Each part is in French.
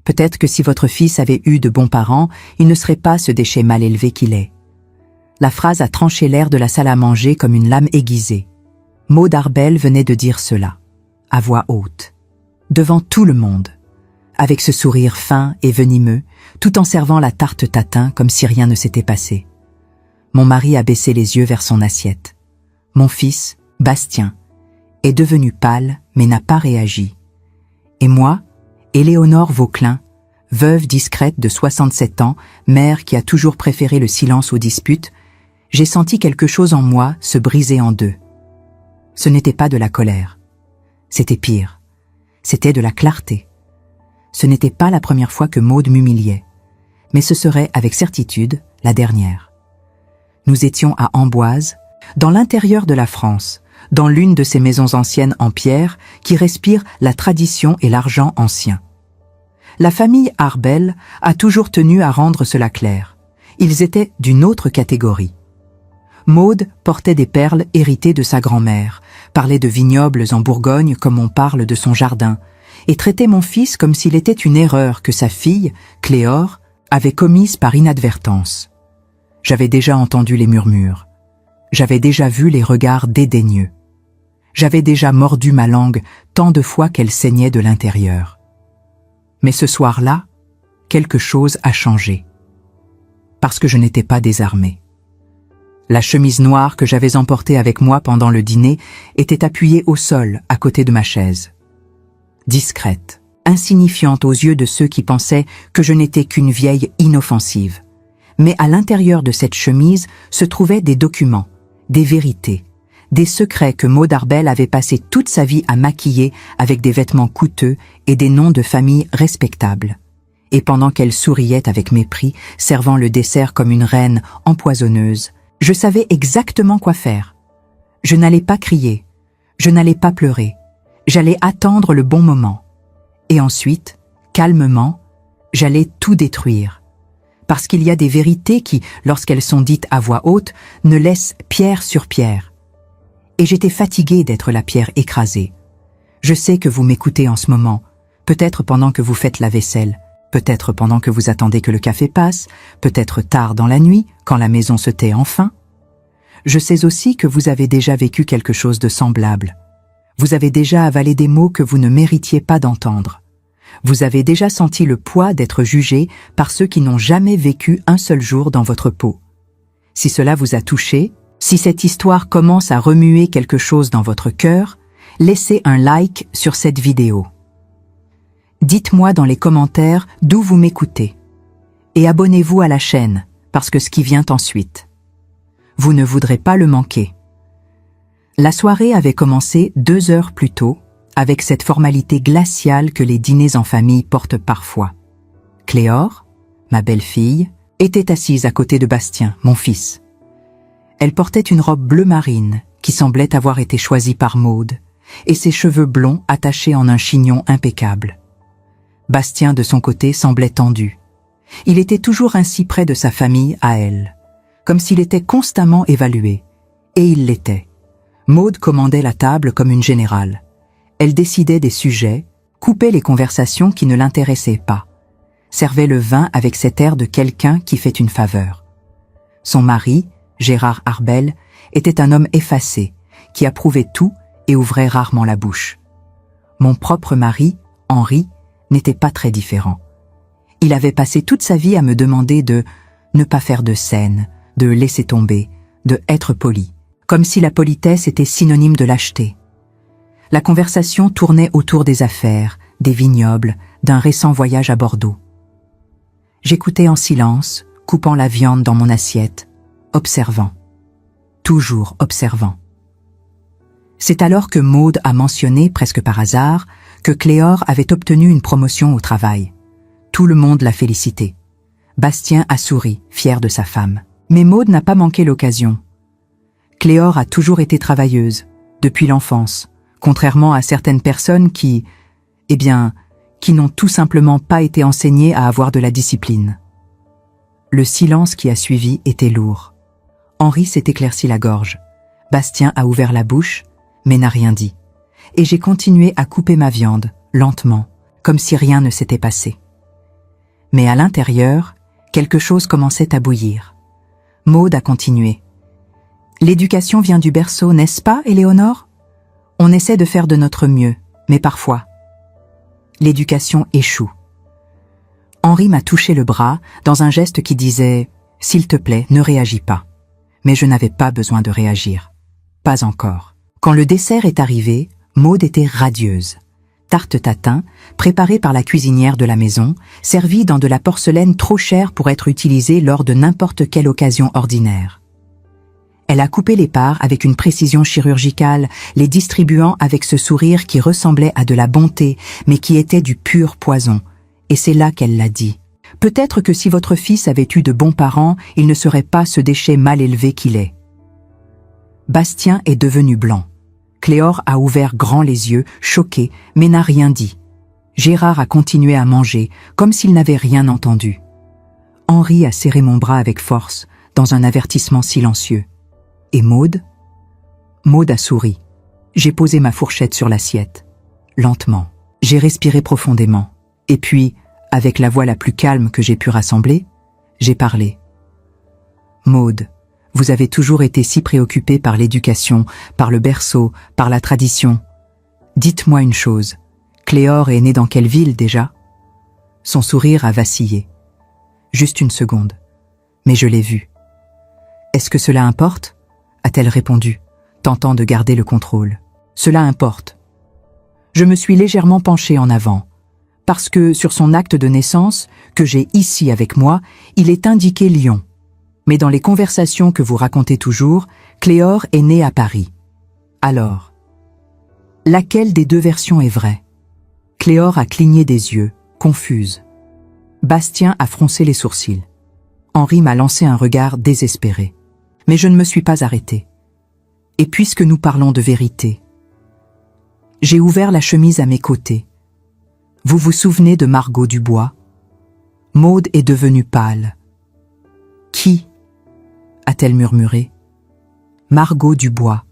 Peut-être que si votre fils avait eu de bons parents, il ne serait pas ce déchet mal élevé qu'il est. » La phrase a tranché l'air de la salle à manger comme une lame aiguisée. Maude Arbel venait de dire cela, à voix haute, devant tout le monde, avec ce sourire fin et venimeux, tout en servant la tarte tatin comme si rien ne s'était passé. Mon mari a baissé les yeux vers son assiette. Mon fils, Bastien, est devenu pâle mais n'a pas réagi. Et moi, Éléonore Vauclin, veuve discrète de 67 ans, mère qui a toujours préféré le silence aux disputes, j'ai senti quelque chose en moi se briser en deux. Ce n'était pas de la colère. C'était pire. C'était de la clarté. Ce n'était pas la première fois que Maude m'humiliait, mais ce serait avec certitude la dernière. Nous étions à Amboise, dans l'intérieur de la France, dans l'une de ces maisons anciennes en pierre qui respirent la tradition et l'argent ancien. La famille Arbel a toujours tenu à rendre cela clair. Ils étaient d'une autre catégorie. Maude portait des perles héritées de sa grand-mère, parlait de vignobles en Bourgogne comme on parle de son jardin, et traitait mon fils comme s'il était une erreur que sa fille, Cléore, avait commise par inadvertance. J'avais déjà entendu les murmures. J'avais déjà vu les regards dédaigneux. J'avais déjà mordu ma langue tant de fois qu'elle saignait de l'intérieur. Mais ce soir-là, quelque chose a changé. Parce que je n'étais pas désarmée. La chemise noire que j'avais emportée avec moi pendant le dîner était appuyée au sol à côté de ma chaise. Discrète, insignifiante aux yeux de ceux qui pensaient que je n'étais qu'une vieille inoffensive. Mais à l'intérieur de cette chemise se trouvaient des documents, des vérités, des secrets que Maude Arbel avait passé toute sa vie à maquiller avec des vêtements coûteux et des noms de famille respectables. Et pendant qu'elle souriait avec mépris, servant le dessert comme une reine empoisonneuse, je savais exactement quoi faire. Je n'allais pas crier, je n'allais pas pleurer, j'allais attendre le bon moment. Et ensuite, calmement, j'allais tout détruire. Parce qu'il y a des vérités qui, lorsqu'elles sont dites à voix haute, ne laissent pierre sur pierre. Et j'étais fatiguée d'être la pierre écrasée. Je sais que vous m'écoutez en ce moment, peut-être pendant que vous faites la vaisselle, peut-être pendant que vous attendez que le café passe, peut-être tard dans la nuit, quand la maison se tait enfin. Je sais aussi que vous avez déjà vécu quelque chose de semblable. Vous avez déjà avalé des mots que vous ne méritiez pas d'entendre. Vous avez déjà senti le poids d'être jugé par ceux qui n'ont jamais vécu un seul jour dans votre peau. Si cela vous a touché, si cette histoire commence à remuer quelque chose dans votre cœur, laissez un like sur cette vidéo. Dites-moi dans les commentaires d'où vous m'écoutez. Et abonnez-vous à la chaîne, parce que ce qui vient ensuite, vous ne voudrez pas le manquer. La soirée avait commencé 2 heures plus tôt, avec cette formalité glaciale que les dîners en famille portent parfois. Cléore, ma belle-fille, était assise à côté de Bastien, mon fils. Elle portait une robe bleu marine qui semblait avoir été choisie par Maude, et ses cheveux blonds attachés en un chignon impeccable. Bastien, de son côté, semblait tendu. Il était toujours ainsi près de sa famille à elle, comme s'il était constamment évalué. Et il l'était. Maude commandait la table comme une générale. Elle décidait des sujets, coupait les conversations qui ne l'intéressaient pas, servait le vin avec cet air de quelqu'un qui fait une faveur. Son mari, Gérard Arbel, était un homme effacé, qui approuvait tout et ouvrait rarement la bouche. Mon propre mari, Henri, n'était pas très différent. Il avait passé toute sa vie à me demander de ne pas faire de scène, de laisser tomber, de être poli, comme si la politesse était synonyme de lâcheté. La conversation tournait autour des affaires, des vignobles, d'un récent voyage à Bordeaux. J'écoutais en silence, coupant la viande dans mon assiette, observant. Toujours observant. C'est alors que Maude a mentionné, presque par hasard, que Cléore avait obtenu une promotion au travail. Tout le monde l'a félicité. Bastien a souri, fier de sa femme. Mais Maude n'a pas manqué l'occasion. Cléore a toujours été travailleuse, depuis l'enfance, contrairement à certaines personnes qui n'ont tout simplement pas été enseignées à avoir de la discipline. Le silence qui a suivi était lourd. Henri s'est éclairci la gorge. Bastien a ouvert la bouche, mais n'a rien dit. Et j'ai continué à couper ma viande, lentement, comme si rien ne s'était passé. Mais à l'intérieur, quelque chose commençait à bouillir. Maude a continué. L'éducation vient du berceau, n'est-ce pas, Éléonore? On essaie de faire de notre mieux, mais parfois, l'éducation échoue. Henri m'a touché le bras dans un geste qui disait « S'il te plaît, ne réagis pas ». Mais je n'avais pas besoin de réagir. Pas encore. Quand le dessert est arrivé, Maude était radieuse. Tarte tatin, préparée par la cuisinière de la maison, servie dans de la porcelaine trop chère pour être utilisée lors de n'importe quelle occasion ordinaire. Elle a coupé les parts avec une précision chirurgicale, les distribuant avec ce sourire qui ressemblait à de la bonté, mais qui était du pur poison. Et c'est là qu'elle l'a dit. Peut-être que si votre fils avait eu de bons parents, il ne serait pas ce déchet mal élevé qu'il est. Bastien est devenu blanc. Cléore a ouvert grand les yeux, choqué, mais n'a rien dit. Gérard a continué à manger, comme s'il n'avait rien entendu. Henri a serré mon bras avec force, dans un avertissement silencieux. Et Maude? Maude a souri. J'ai posé ma fourchette sur l'assiette. Lentement. J'ai respiré profondément. Et puis, avec la voix la plus calme que j'ai pu rassembler, j'ai parlé. Maude, vous avez toujours été si préoccupée par l'éducation, par le berceau, par la tradition. Dites-moi une chose, Cléore est née dans quelle ville déjà? Son sourire a vacillé. Juste une seconde. Mais je l'ai vue. Est-ce que cela importe? A-t-elle répondu, tentant de garder le contrôle. Cela importe. Je me suis légèrement penchée en avant. Parce que sur son acte de naissance, que j'ai ici avec moi, il est indiqué Lyon. Mais dans les conversations que vous racontez toujours, Cléore est née à Paris. Alors, laquelle des deux versions est vraie? Cléore a cligné des yeux, confuse. Bastien a froncé les sourcils. Henri m'a lancé un regard désespéré. Mais je ne me suis pas arrêtée. Et puisque nous parlons de vérité, j'ai ouvert la chemise à mes côtés. Vous vous souvenez de Margot Dubois? Maude est devenue pâle. Qui? A-t-elle murmuré. Margot Dubois.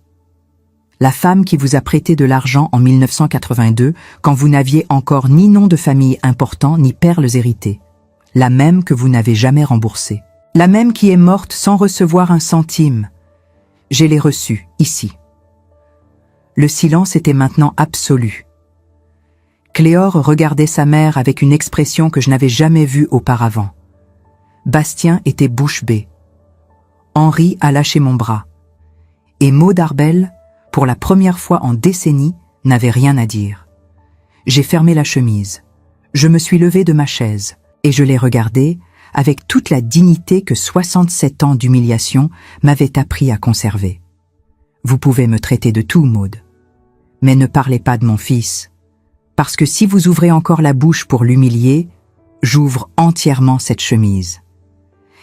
La femme qui vous a prêté de l'argent en 1982 quand vous n'aviez encore ni nom de famille important ni perles héritées. La même que vous n'avez jamais remboursée. La même qui est morte sans recevoir un centime. Je l'ai reçue, ici. Le silence était maintenant absolu. Cléore regardait sa mère avec une expression que je n'avais jamais vue auparavant. Bastien était bouche bée. Henri a lâché mon bras. Et Maude Arbel, pour la première fois en décennies, n'avait rien à dire. J'ai fermé la chemise. Je me suis levée de ma chaise et je l'ai regardée avec toute la dignité que 67 ans d'humiliation m'avaient appris à conserver. Vous pouvez me traiter de tout, Maude. Mais ne parlez pas de mon fils. Parce que si vous ouvrez encore la bouche pour l'humilier, j'ouvre entièrement cette chemise.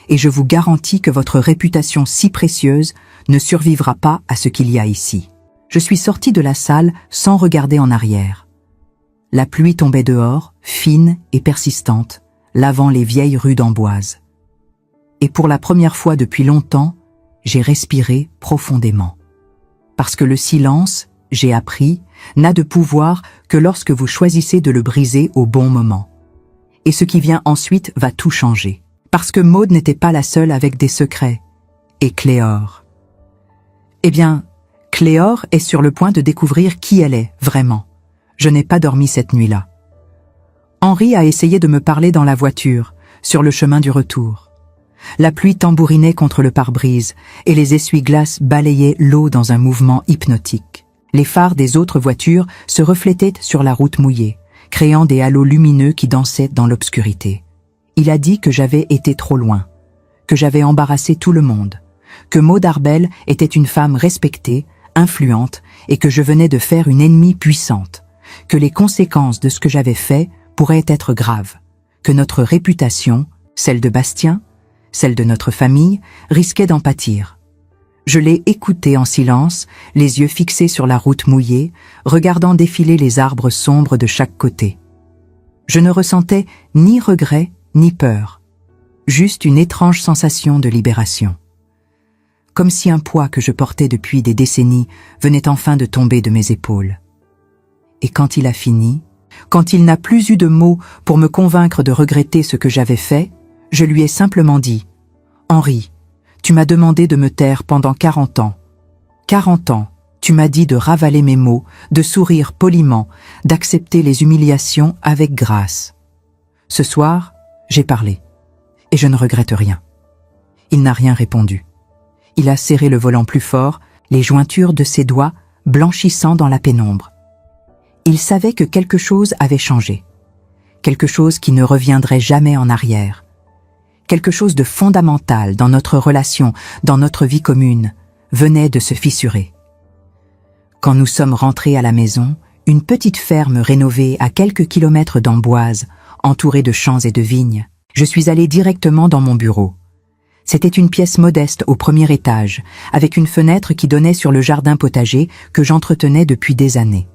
Et je vous garantis que votre réputation si précieuse ne survivra pas à ce qu'il y a ici. Je suis sortie de la salle sans regarder en arrière. La pluie tombait dehors, fine et persistante, lavant les vieilles rues d'Amboise. Et pour la première fois depuis longtemps, j'ai respiré profondément. Parce que le silence, j'ai appris, n'a de pouvoir que lorsque vous choisissez de le briser au bon moment. Et ce qui vient ensuite va tout changer. Parce que Maude n'était pas la seule avec des secrets. Et Cléore. Eh bien, Cléore est sur le point de découvrir qui elle est, vraiment. Je n'ai pas dormi cette nuit-là. Henri a essayé de me parler dans la voiture, sur le chemin du retour. La pluie tambourinait contre le pare-brise et les essuie-glaces balayaient l'eau dans un mouvement hypnotique. Les phares des autres voitures se reflétaient sur la route mouillée, créant des halos lumineux qui dansaient dans l'obscurité. Il a dit que j'avais été trop loin, que j'avais embarrassé tout le monde, que Maude Arbel était une femme respectée, influente, et que je venais de faire une ennemie puissante, que les conséquences de ce que j'avais fait pourraient être graves, que notre réputation, celle de Bastien, celle de notre famille, risquait d'en pâtir. Je l'ai écouté en silence, les yeux fixés sur la route mouillée, regardant défiler les arbres sombres de chaque côté. Je ne ressentais ni regret ni peur, juste une étrange sensation de libération. Comme si un poids que je portais depuis des décennies venait enfin de tomber de mes épaules. Et quand il a fini, Quand il n'a plus eu de mots pour me convaincre de regretter ce que j'avais fait, je lui ai simplement dit « Henri, tu m'as demandé de me taire pendant 40 ans. 40 ans, tu m'as dit de ravaler mes mots, de sourire poliment, d'accepter les humiliations avec grâce. Ce soir, j'ai parlé, et je ne regrette rien. » Il n'a rien répondu. Il a serré le volant plus fort, les jointures de ses doigts blanchissant dans la pénombre. Il savait que quelque chose avait changé, quelque chose qui ne reviendrait jamais en arrière, quelque chose de fondamental dans notre relation, dans notre vie commune, venait de se fissurer. Quand nous sommes rentrés à la maison, une petite ferme rénovée à quelques kilomètres d'Amboise, entourée de champs et de vignes, je suis allé directement dans mon bureau. C'était une pièce modeste au premier étage, avec une fenêtre qui donnait sur le jardin potager que j'entretenais depuis des années.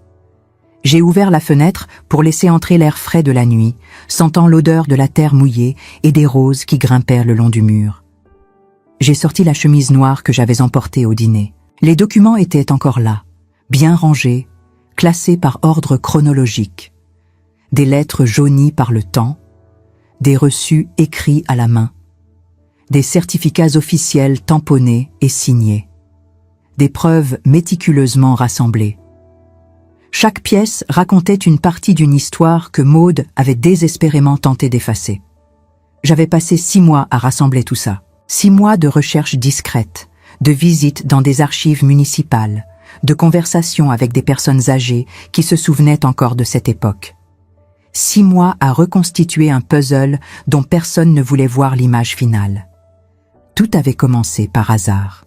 J'ai ouvert la fenêtre pour laisser entrer l'air frais de la nuit, sentant l'odeur de la terre mouillée et des roses qui grimpèrent le long du mur. J'ai sorti la chemise noire que j'avais emportée au dîner. Les documents étaient encore là, bien rangés, classés par ordre chronologique. Des lettres jaunies par le temps, des reçus écrits à la main, des certificats officiels tamponnés et signés, des preuves méticuleusement rassemblées. Chaque pièce racontait une partie d'une histoire que Maude avait désespérément tenté d'effacer. J'avais passé 6 mois à rassembler tout ça. 6 mois de recherches discrètes, de visites dans des archives municipales, de conversations avec des personnes âgées qui se souvenaient encore de cette époque. 6 mois à reconstituer un puzzle dont personne ne voulait voir l'image finale. Tout avait commencé par hasard.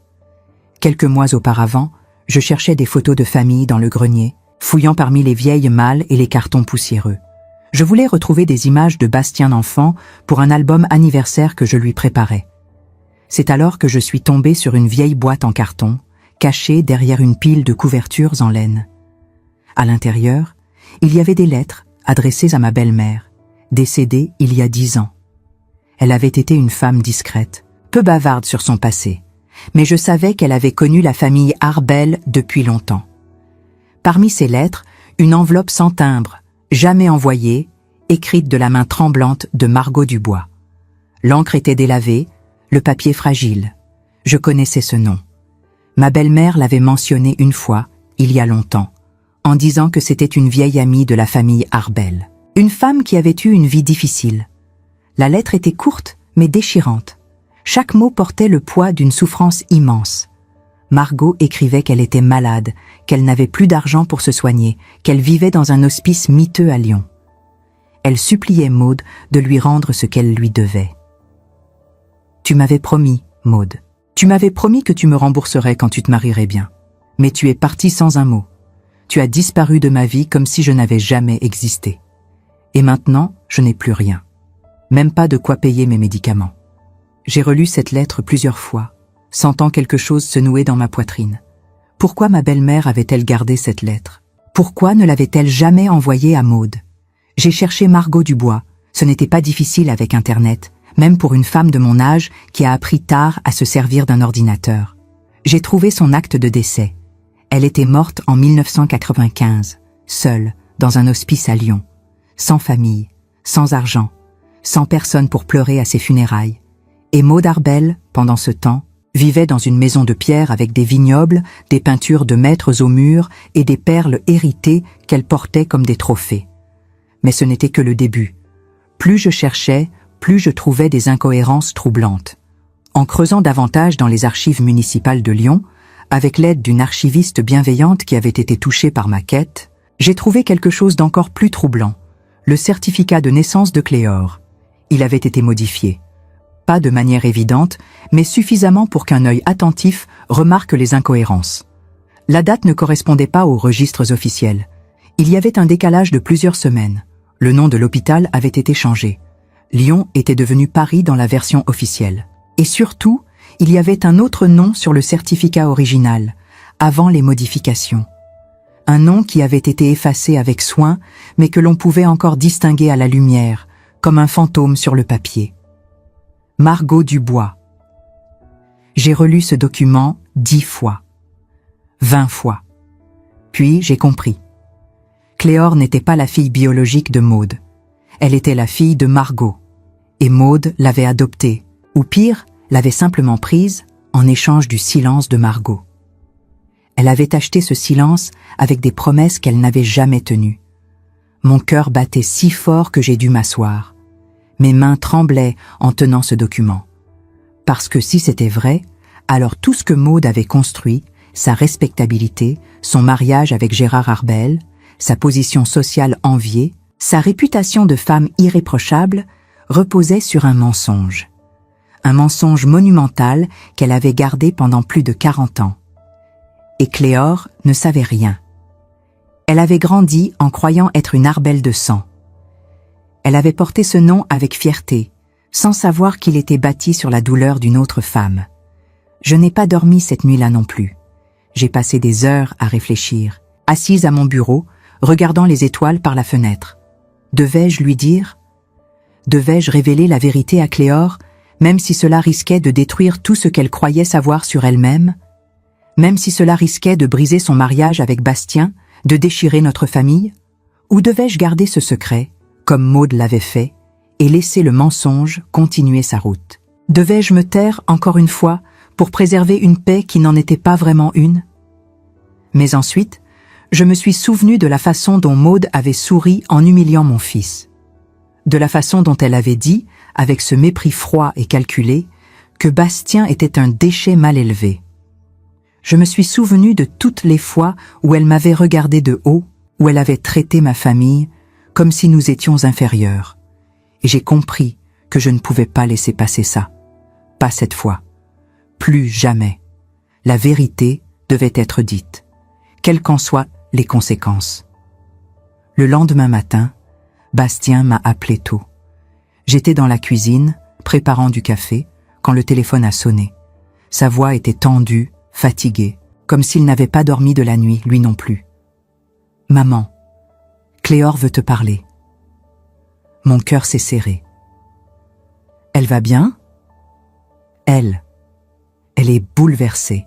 Quelques mois auparavant, je cherchais des photos de famille dans le grenier, fouillant parmi les vieilles malles et les cartons poussiéreux. Je voulais retrouver des images de Bastien enfant pour un album anniversaire que je lui préparais. C'est alors que je suis tombé sur une vieille boîte en carton, cachée derrière une pile de couvertures en laine. À l'intérieur, il y avait des lettres adressées à ma belle-mère, décédée il y a 10 ans. Elle avait été une femme discrète, peu bavarde sur son passé, mais je savais qu'elle avait connu la famille Arbel depuis longtemps. Parmi ces lettres, une enveloppe sans timbre, jamais envoyée, écrite de la main tremblante de Margot Dubois. L'encre était délavée, le papier fragile. Je connaissais ce nom. Ma belle-mère l'avait mentionné une fois, il y a longtemps, en disant que c'était une vieille amie de la famille Arbel. Une femme qui avait eu une vie difficile. La lettre était courte, mais déchirante. Chaque mot portait le poids d'une souffrance immense. Margot écrivait qu'elle était malade, qu'elle n'avait plus d'argent pour se soigner, qu'elle vivait dans un hospice miteux à Lyon. Elle suppliait Maude de lui rendre ce qu'elle lui devait. « Tu m'avais promis, Maude. Tu m'avais promis que tu me rembourserais quand tu te marierais bien. Mais tu es partie sans un mot. Tu as disparu de ma vie comme si je n'avais jamais existé. Et maintenant, je n'ai plus rien. Même pas de quoi payer mes médicaments. » J'ai relu cette lettre plusieurs fois, sentant quelque chose se nouer dans ma poitrine. Pourquoi ma belle-mère avait-elle gardé cette lettre? Pourquoi ne l'avait-elle jamais envoyée à Maude? J'ai cherché Margot Dubois. Ce n'était pas difficile avec Internet, même pour une femme de mon âge qui a appris tard à se servir d'un ordinateur. J'ai trouvé son acte de décès. Elle était morte en 1995, seule, dans un hospice à Lyon, sans famille, sans argent, sans personne pour pleurer à ses funérailles. Et Maude Arbel, pendant ce temps, vivait dans une maison de pierre avec des vignobles, des peintures de maîtres au mur et des perles héritées qu'elle portait comme des trophées. Mais ce n'était que le début. Plus je cherchais, plus je trouvais des incohérences troublantes. En creusant davantage dans les archives municipales de Lyon, avec l'aide d'une archiviste bienveillante qui avait été touchée par ma quête, j'ai trouvé quelque chose d'encore plus troublant, le certificat de naissance de Cléore. Il avait été modifié. Pas de manière évidente, mais suffisamment pour qu'un œil attentif remarque les incohérences. La date ne correspondait pas aux registres officiels. Il y avait un décalage de plusieurs semaines. Le nom de l'hôpital avait été changé. Lyon était devenu Paris dans la version officielle. Et surtout, il y avait un autre nom sur le certificat original, avant les modifications. Un nom qui avait été effacé avec soin, mais que l'on pouvait encore distinguer à la lumière, comme un fantôme sur le papier. Margot Dubois. J'ai relu ce document 10 fois, 20 fois. Puis j'ai compris. Cléore n'était pas la fille biologique de Maude. Elle était la fille de Margot. Et Maude l'avait adoptée, ou pire, l'avait simplement prise en échange du silence de Margot. Elle avait acheté ce silence avec des promesses qu'elle n'avait jamais tenues. Mon cœur battait si fort que j'ai dû m'asseoir. Mes mains tremblaient en tenant ce document. Parce que si c'était vrai, alors tout ce que Maude avait construit, sa respectabilité, son mariage avec Gérard Arbel, sa position sociale enviée, sa réputation de femme irréprochable, reposait sur un mensonge. Un mensonge monumental qu'elle avait gardé pendant plus de 40 ans. Et Cléore ne savait rien. Elle avait grandi en croyant être une Arbel de sang. Elle avait porté ce nom avec fierté, sans savoir qu'il était bâti sur la douleur d'une autre femme. Je n'ai pas dormi cette nuit-là non plus. J'ai passé des heures à réfléchir, assise à mon bureau, regardant les étoiles par la fenêtre. Devais-je lui dire? Devais-je révéler la vérité à Cléore, même si cela risquait de détruire tout ce qu'elle croyait savoir sur elle-même? Même si cela risquait de briser son mariage avec Bastien, de déchirer notre famille? Ou devais-je garder ce secret, comme Maude l'avait fait, et laisser le mensonge continuer sa route? Devais-je me taire encore une fois pour préserver une paix qui n'en était pas vraiment une? Mais ensuite, je me suis souvenu de la façon dont Maude avait souri en humiliant mon fils. De la façon dont elle avait dit, avec ce mépris froid et calculé, que Bastien était un déchet mal élevé. Je me suis souvenu de toutes les fois où elle m'avait regardé de haut, où elle avait traité ma famille, comme si nous étions inférieurs. Et j'ai compris que je ne pouvais pas laisser passer ça. Pas cette fois. Plus jamais. La vérité devait être dite, quelles qu'en soient les conséquences. Le lendemain matin, Bastien m'a appelé tôt. J'étais dans la cuisine, préparant du café, quand le téléphone a sonné. Sa voix était tendue, fatiguée, comme s'il n'avait pas dormi de la nuit, lui non plus. « Maman, Cléore veut te parler. » Mon cœur s'est serré. « Elle va bien ?» Elle est bouleversée.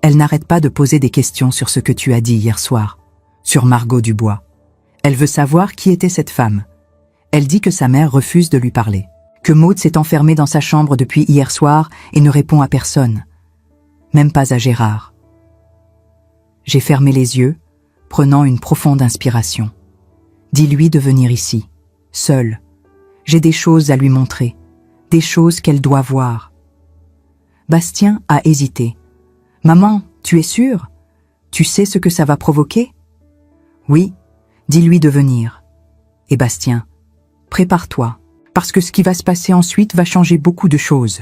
Elle n'arrête pas de poser des questions sur ce que tu as dit hier soir, sur Margot Dubois. Elle veut savoir qui était cette femme. Elle dit que sa mère refuse de lui parler, que Maude s'est enfermée dans sa chambre depuis hier soir et ne répond à personne, même pas à Gérard. J'ai fermé les yeux, prenant une profonde inspiration. Dis-lui de venir ici, seule. J'ai des choses à lui montrer, des choses qu'elle doit voir. Bastien a hésité. « Maman, tu es sûre? Tu sais ce que ça va provoquer? » « Oui, dis-lui de venir. » Et Bastien, « Prépare-toi, parce que ce qui va se passer ensuite va changer beaucoup de choses. »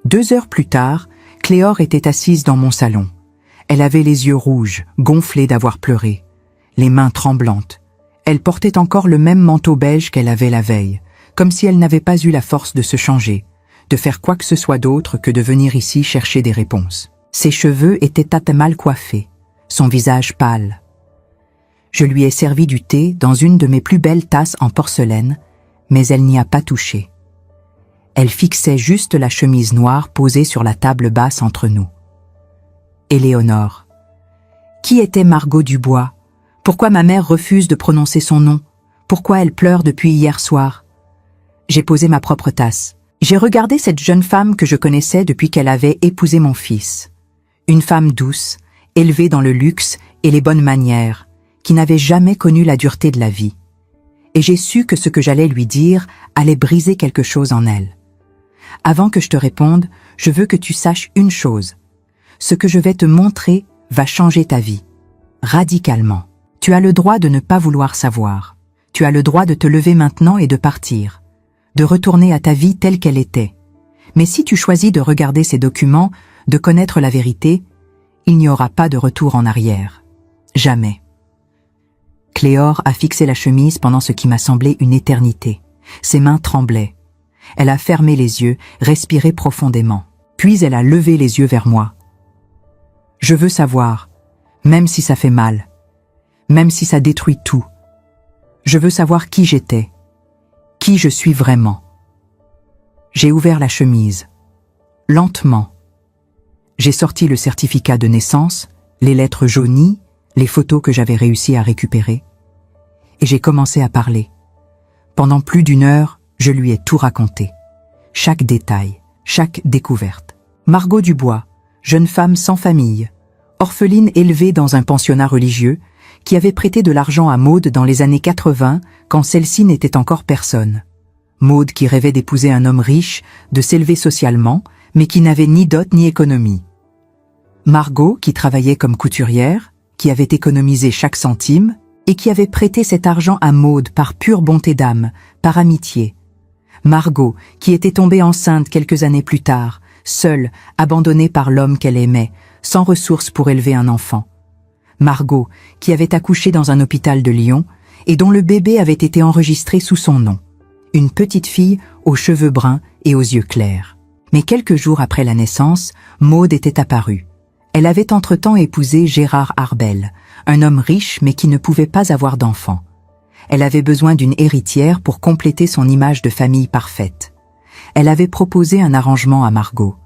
2 heures plus tard, Cléore était assise dans mon salon. Elle avait les yeux rouges, gonflés d'avoir pleuré, les mains tremblantes. Elle portait encore le même manteau beige qu'elle avait la veille, comme si elle n'avait pas eu la force de se changer, de faire quoi que ce soit d'autre que de venir ici chercher des réponses. Ses cheveux étaient mal coiffés, son visage pâle. Je lui ai servi du thé dans une de mes plus belles tasses en porcelaine, mais elle n'y a pas touché. Elle fixait juste la chemise noire posée sur la table basse entre nous. Éléonore. Qui était Margot Dubois? Pourquoi ma mère refuse de prononcer son nom? Pourquoi elle pleure depuis hier soir? J'ai posé ma propre tasse. J'ai regardé cette jeune femme que je connaissais depuis qu'elle avait épousé mon fils. Une femme douce, élevée dans le luxe et les bonnes manières, qui n'avait jamais connu la dureté de la vie. Et j'ai su que ce que j'allais lui dire allait briser quelque chose en elle. Avant que je te réponde, je veux que tu saches une chose. Ce que je vais te montrer va changer ta vie. Radicalement. Tu as le droit de ne pas vouloir savoir. Tu as le droit de te lever maintenant et de partir. De retourner à ta vie telle qu'elle était. Mais si tu choisis de regarder ces documents, de connaître la vérité, il n'y aura pas de retour en arrière. Jamais. Cléore a fixé la chemise pendant ce qui m'a semblé une éternité. Ses mains tremblaient. Elle a fermé les yeux, respiré profondément. Puis elle a levé les yeux vers moi. Je veux savoir, même si ça fait mal, même si ça détruit tout. Je veux savoir qui j'étais, qui je suis vraiment. J'ai ouvert la chemise, lentement. J'ai sorti le certificat de naissance, les lettres jaunies, les photos que j'avais réussi à récupérer. Et j'ai commencé à parler. Pendant plus d'1 heure, je lui ai tout raconté. Chaque détail, chaque découverte. Margot Dubois, jeune femme sans famille, orpheline élevée dans un pensionnat religieux, qui avait prêté de l'argent à Maude dans les années 80, quand celle-ci n'était encore personne. Maude qui rêvait d'épouser un homme riche, de s'élever socialement, mais qui n'avait ni dot ni économie. Margot qui travaillait comme couturière, qui avait économisé chaque centime, et qui avait prêté cet argent à Maude par pure bonté d'âme, par amitié. Margot qui était tombée enceinte quelques années plus tard, seule, abandonnée par l'homme qu'elle aimait, sans ressources pour élever un enfant. Margot qui avait accouché dans un hôpital de Lyon et dont le bébé avait été enregistré sous son nom. Une petite fille aux cheveux bruns et aux yeux clairs. Mais quelques jours après la naissance, Maude était apparue. Elle avait entre-temps épousé Gérard Arbel, un homme riche mais qui ne pouvait pas avoir d'enfant. Elle avait besoin d'une héritière pour compléter son image de famille parfaite. Elle avait proposé un arrangement à Margot.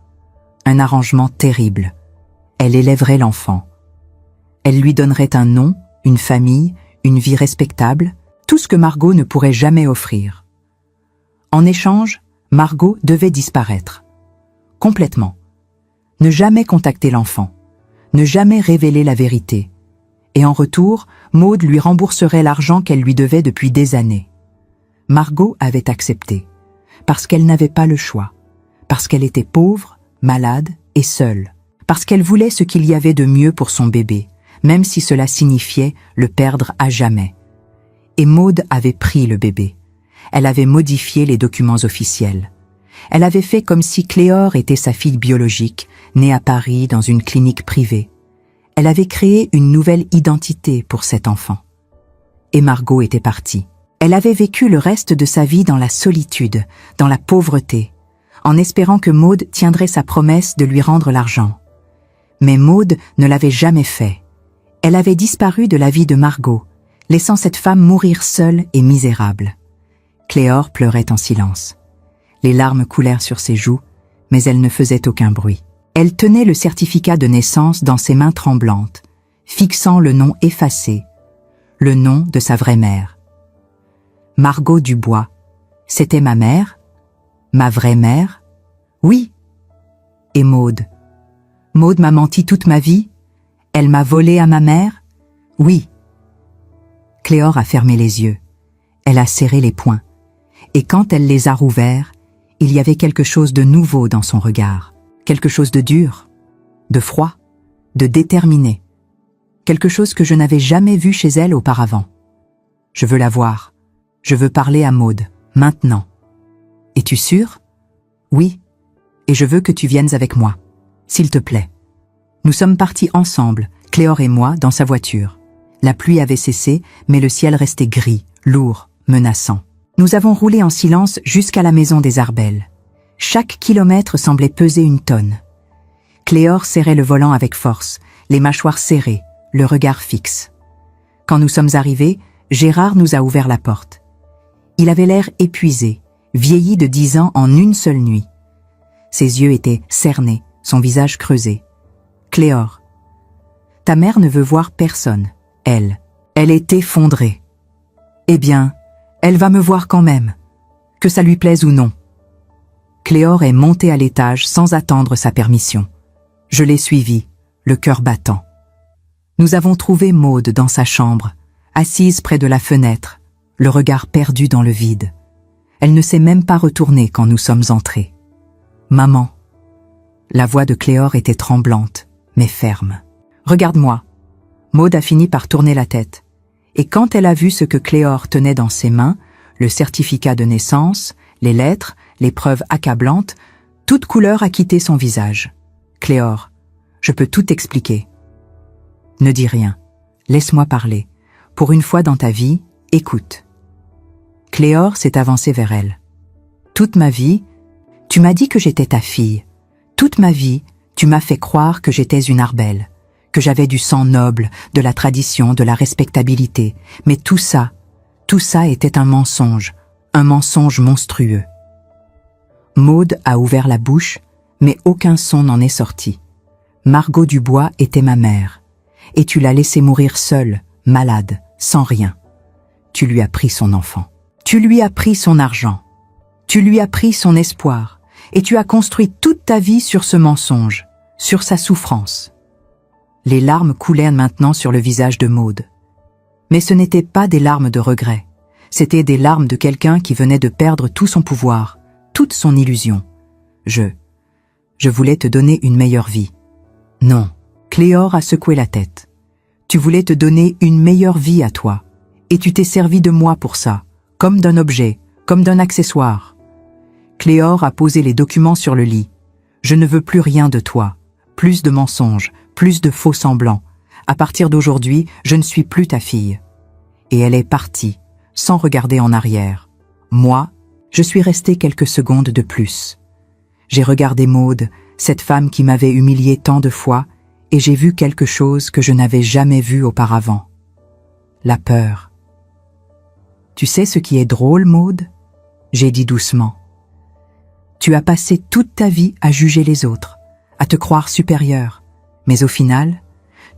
Un arrangement terrible. Elle élèverait l'enfant. Elle lui donnerait un nom, une famille, une vie respectable, tout ce que Margot ne pourrait jamais offrir. En échange, Margot devait disparaître. Complètement. Ne jamais contacter l'enfant. Ne jamais révéler la vérité. Et en retour, Maude lui rembourserait l'argent qu'elle lui devait depuis des années. Margot avait accepté, parce qu'elle n'avait pas le choix, parce qu'elle était pauvre, malade et seule, parce qu'elle voulait ce qu'il y avait de mieux pour son bébé, même si cela signifiait le perdre à jamais. Et Maude avait pris le bébé. Elle avait modifié les documents officiels. Elle avait fait comme si Cléor était sa fille biologique, née à Paris dans une clinique privée. Elle avait créé une nouvelle identité pour cet enfant. Et Margot était partie. Elle avait vécu le reste de sa vie dans la solitude, dans la pauvreté, en espérant que Maude tiendrait sa promesse de lui rendre l'argent. Mais Maude ne l'avait jamais fait. Elle avait disparu de la vie de Margot, laissant cette femme mourir seule et misérable. Cléor pleurait en silence. Les larmes coulèrent sur ses joues, mais elle ne faisait aucun bruit. Elle tenait le certificat de naissance dans ses mains tremblantes, fixant le nom effacé, le nom de sa vraie mère. Margot Dubois, c'était ma mère? Ma vraie mère? Oui. Et Maude? Maude m'a menti toute ma vie? Elle m'a volé à ma mère? Oui. Cléor a fermé les yeux. Elle a serré les poings. Et quand elle les a rouverts, il y avait quelque chose de nouveau dans son regard. Quelque chose de dur, de froid, de déterminé. Quelque chose que je n'avais jamais vu chez elle auparavant. Je veux la voir. Je veux parler à Maude, maintenant. Es-tu sûre? Oui. Et je veux que tu viennes avec moi. S'il te plaît. Nous sommes partis ensemble, Cléor et moi, dans sa voiture. La pluie avait cessé, mais le ciel restait gris, lourd, menaçant. Nous avons roulé en silence jusqu'à la maison des Arbel. Chaque kilomètre semblait peser 1 tonne. Cléor serrait le volant avec force, les mâchoires serrées, le regard fixe. Quand nous sommes arrivés, Gérard nous a ouvert la porte. Il avait l'air épuisé, vieilli de 10 ans en une seule nuit. Ses yeux étaient cernés, son visage creusé. Cléor, ta mère ne veut voir personne, elle. Elle est effondrée. Eh bien, elle va me voir quand même, que ça lui plaise ou non. Cléor est montée à l'étage sans attendre sa permission. Je l'ai suivie, le cœur battant. Nous avons trouvé Maude dans sa chambre, assise près de la fenêtre, le regard perdu dans le vide. Elle ne s'est même pas retournée quand nous sommes entrés. Maman. La voix de Cléor était tremblante, mais ferme. Regarde-moi. Maude a fini par tourner la tête. Et quand elle a vu ce que Cléor tenait dans ses mains, le certificat de naissance, les lettres, les preuves accablantes, toute couleur a quitté son visage. Cléor, je peux tout expliquer. Ne dis rien. Laisse-moi parler. Pour une fois dans ta vie, écoute. Cléor s'est avancée vers elle. Toute ma vie, tu m'as dit que j'étais ta fille. Toute ma vie, tu m'as fait croire que j'étais une Arbel, que j'avais du sang noble, de la tradition, de la respectabilité. Mais tout ça était un mensonge monstrueux. Maude a ouvert la bouche, mais aucun son n'en est sorti. Margot Dubois était ma mère. et tu l'as laissé mourir seul, malade, sans rien. Tu lui as pris son enfant. Tu lui as pris son argent. Tu lui as pris son espoir. Et tu as construit toute ta vie sur ce mensonge, sur sa souffrance. Les larmes coulaient maintenant sur le visage de Maude. Mais ce n'étaient pas des larmes de regret. C'étaient des larmes de quelqu'un qui venait de perdre tout son pouvoir, toute son illusion. Je voulais te donner une meilleure vie. Non, Cléor a secoué la tête. Tu voulais te donner une meilleure vie à toi. Et tu t'es servi de moi pour ça, comme d'un objet, comme d'un accessoire. Cléor a posé les documents sur le lit. Je ne veux plus rien de toi. Plus de mensonges, plus de faux semblants. À partir d'aujourd'hui, je ne suis plus ta fille. Et elle est partie, sans regarder en arrière. Moi, je suis restée quelques secondes de plus. J'ai regardé Maude, cette femme qui m'avait humiliée tant de fois, et j'ai vu quelque chose que je n'avais jamais vu auparavant. La peur. Tu sais ce qui est drôle, Maude? J'ai dit doucement. Tu as passé toute ta vie à juger les autres, à te croire supérieure, mais au final,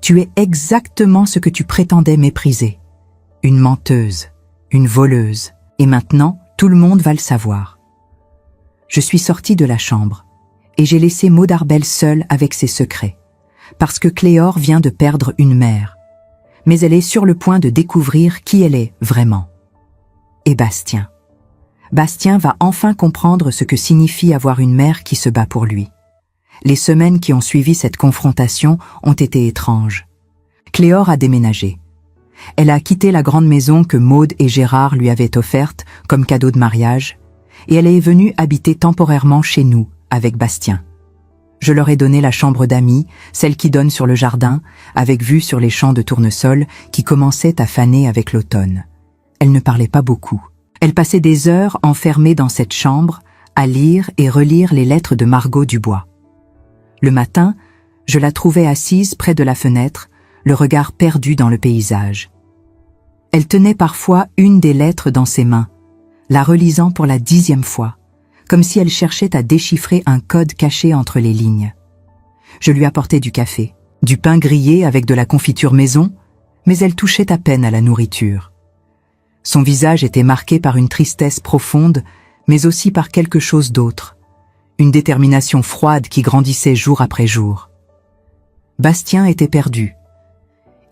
tu es exactement ce que tu prétendais mépriser. Une menteuse, une voleuse, et maintenant, tout le monde va le savoir. Je suis sortie de la chambre, et j'ai laissé Maude Arbel seule avec ses secrets, parce que Cléor vient de perdre une mère, mais elle est sur le point de découvrir qui elle est vraiment. Et Bastien. Bastien va enfin comprendre ce que signifie avoir une mère qui se bat pour lui. Les semaines qui ont suivi cette confrontation ont été étranges. Cléor a déménagé. Elle a quitté la grande maison que Maude et Gérard lui avaient offerte comme cadeau de mariage, et elle est venue habiter temporairement chez nous, avec Bastien. Je leur ai donné la chambre d'amis, celle qui donne sur le jardin, avec vue sur les champs de tournesol qui commençaient à faner avec l'automne. Elle ne parlait pas beaucoup. Elle passait des heures enfermée dans cette chambre, à lire et relire les lettres de Margot Dubois. Le matin, je la trouvais assise près de la fenêtre, le regard perdu dans le paysage. Elle tenait parfois une des lettres dans ses mains, la relisant pour la 10e fois, comme si elle cherchait à déchiffrer un code caché entre les lignes. Je lui apportais du café, du pain grillé avec de la confiture maison, mais elle touchait à peine à la nourriture. Son visage était marqué par une tristesse profonde, mais aussi par quelque chose d'autre, une détermination froide qui grandissait jour après jour. Bastien était perdu.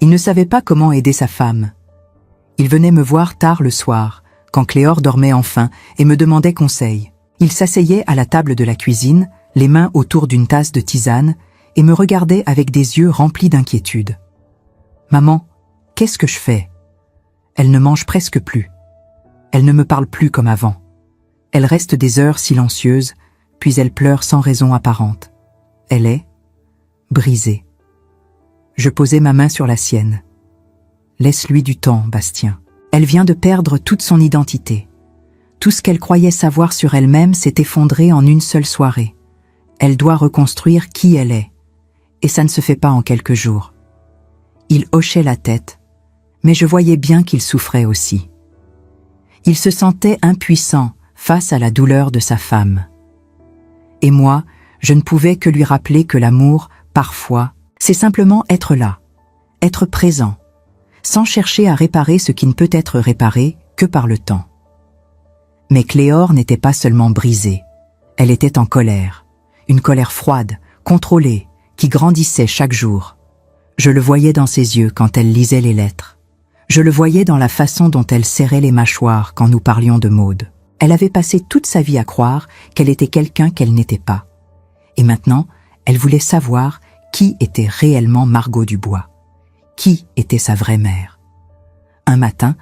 Il ne savait pas comment aider sa femme. Il venait me voir tard le soir, quand Cléor dormait enfin, et me demandait conseil. Il s'asseyait à la table de la cuisine, les mains autour d'une tasse de tisane, et me regardait avec des yeux remplis d'inquiétude. « Maman, qu'est-ce que je fais ?» Elle ne mange presque plus. Elle ne me parle plus comme avant. Elle reste des heures silencieuse, puis elle pleure sans raison apparente. Elle est brisée. Je posai ma main sur la sienne. Laisse-lui du temps, Bastien. Elle vient de perdre toute son identité. Tout ce qu'elle croyait savoir sur elle-même s'est effondré en une seule soirée. Elle doit reconstruire qui elle est. Et ça ne se fait pas en quelques jours. Il hochait la tête, mais je voyais bien qu'il souffrait aussi. Il se sentait impuissant face à la douleur de sa femme. Et moi, je ne pouvais que lui rappeler que l'amour, parfois, c'est simplement être là, être présent, sans chercher à réparer ce qui ne peut être réparé que par le temps. Mais Cléor n'était pas seulement brisée, elle était en colère, une colère froide, contrôlée, qui grandissait chaque jour. Je le voyais dans ses yeux quand elle lisait les lettres. Je le voyais dans la façon dont elle serrait les mâchoires quand nous parlions de Maude. Elle avait passé toute sa vie à croire qu'elle était quelqu'un qu'elle n'était pas. Et maintenant, elle voulait savoir qui était réellement Margot Dubois. Qui était sa vraie mère. Un matin,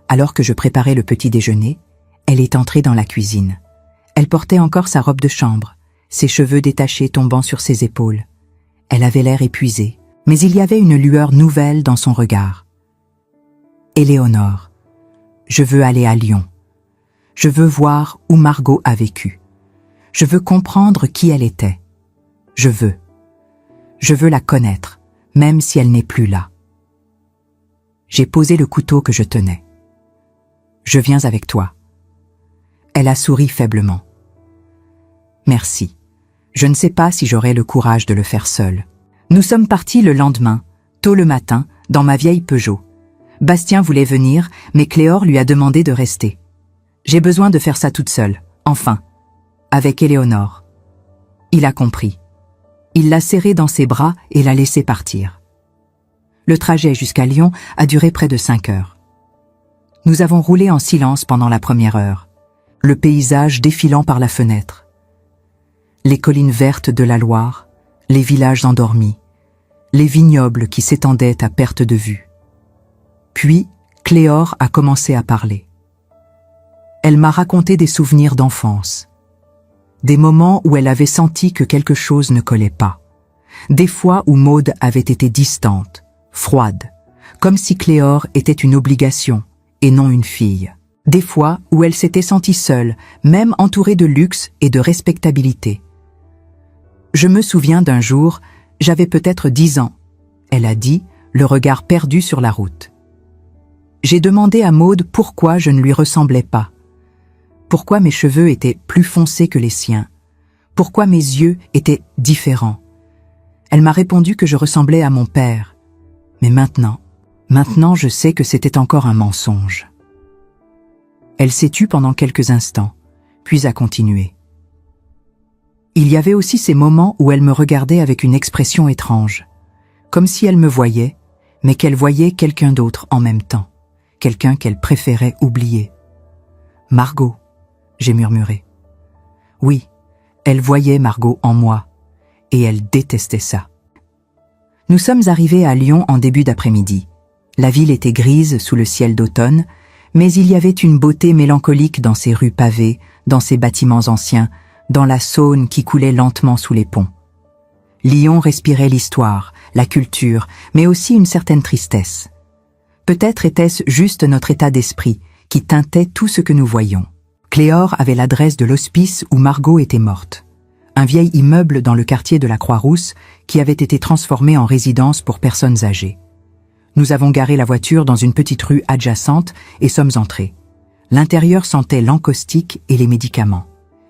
alors que je préparais le petit déjeuner, elle est entrée dans la cuisine. Elle portait encore sa robe de chambre, ses cheveux détachés tombant sur ses épaules. Elle avait l'air épuisée, mais il y avait une lueur nouvelle dans son regard. « Éléonore, je veux aller à Lyon. Je veux voir où Margot a vécu. Je veux comprendre qui elle était. Je veux la connaître, même si elle n'est plus là. » J'ai posé le couteau que je tenais. « Je viens avec toi. » Elle a souri faiblement. « Merci. Je ne sais pas si j'aurai le courage de le faire seule. » Nous sommes partis le lendemain, Tôt le matin, dans ma vieille Peugeot. Bastien voulait venir, mais Cléor lui a demandé de rester. J'ai besoin de faire ça toute seule, enfin, avec Éléonore. Il a compris. Il l'a serrée dans ses bras et l'a laissée partir. Le trajet jusqu'à Lyon a duré près de 5 heures. Nous avons roulé en silence pendant la première heure, le paysage défilant par la fenêtre. Les collines vertes de la Loire, les villages endormis, les vignobles qui s'étendaient à perte de vue. Puis, Cléor a commencé à parler. Elle m'a raconté des souvenirs d'enfance, des moments où elle avait senti que quelque chose ne collait pas, des fois où Maud avait été distante, froide, comme si Cléor était une obligation et non une fille, des fois où elle s'était sentie seule, même entourée de luxe et de respectabilité. Je me souviens d'un jour, j'avais peut-être 10 ans, elle a dit, le regard perdu sur la route. J'ai demandé à Maud pourquoi je ne lui ressemblais pas, pourquoi mes cheveux étaient plus foncés que les siens, pourquoi mes yeux étaient différents. Elle m'a répondu que je ressemblais à mon père, mais maintenant je sais que c'était encore un mensonge. Elle s'est tue pendant quelques instants, puis a continué. Il y avait aussi ces moments où elle me regardait avec une expression étrange, comme si elle me voyait, mais qu'elle voyait quelqu'un d'autre en même temps, quelqu'un qu'elle préférait oublier. « Margot », j'ai murmuré. Oui, elle voyait Margot en moi, et elle détestait ça. Nous sommes arrivés à Lyon en début d'après-midi. La ville était grise sous le ciel d'automne, mais il y avait une beauté mélancolique dans ces rues pavées, dans ces bâtiments anciens, dans la Saône qui coulait lentement sous les ponts. Lyon respirait l'histoire, la culture, mais aussi une certaine tristesse. Peut-être était-ce juste notre état d'esprit qui teintait tout ce que nous voyions. Cléor avait l'adresse de l'hospice où Margot était morte. Un vieil immeuble dans le quartier de la Croix-Rousse qui avait été transformé en résidence pour personnes âgées. Nous avons garé la voiture dans une petite rue adjacente et sommes entrés. L'intérieur sentait l'encaustique et les médicaments.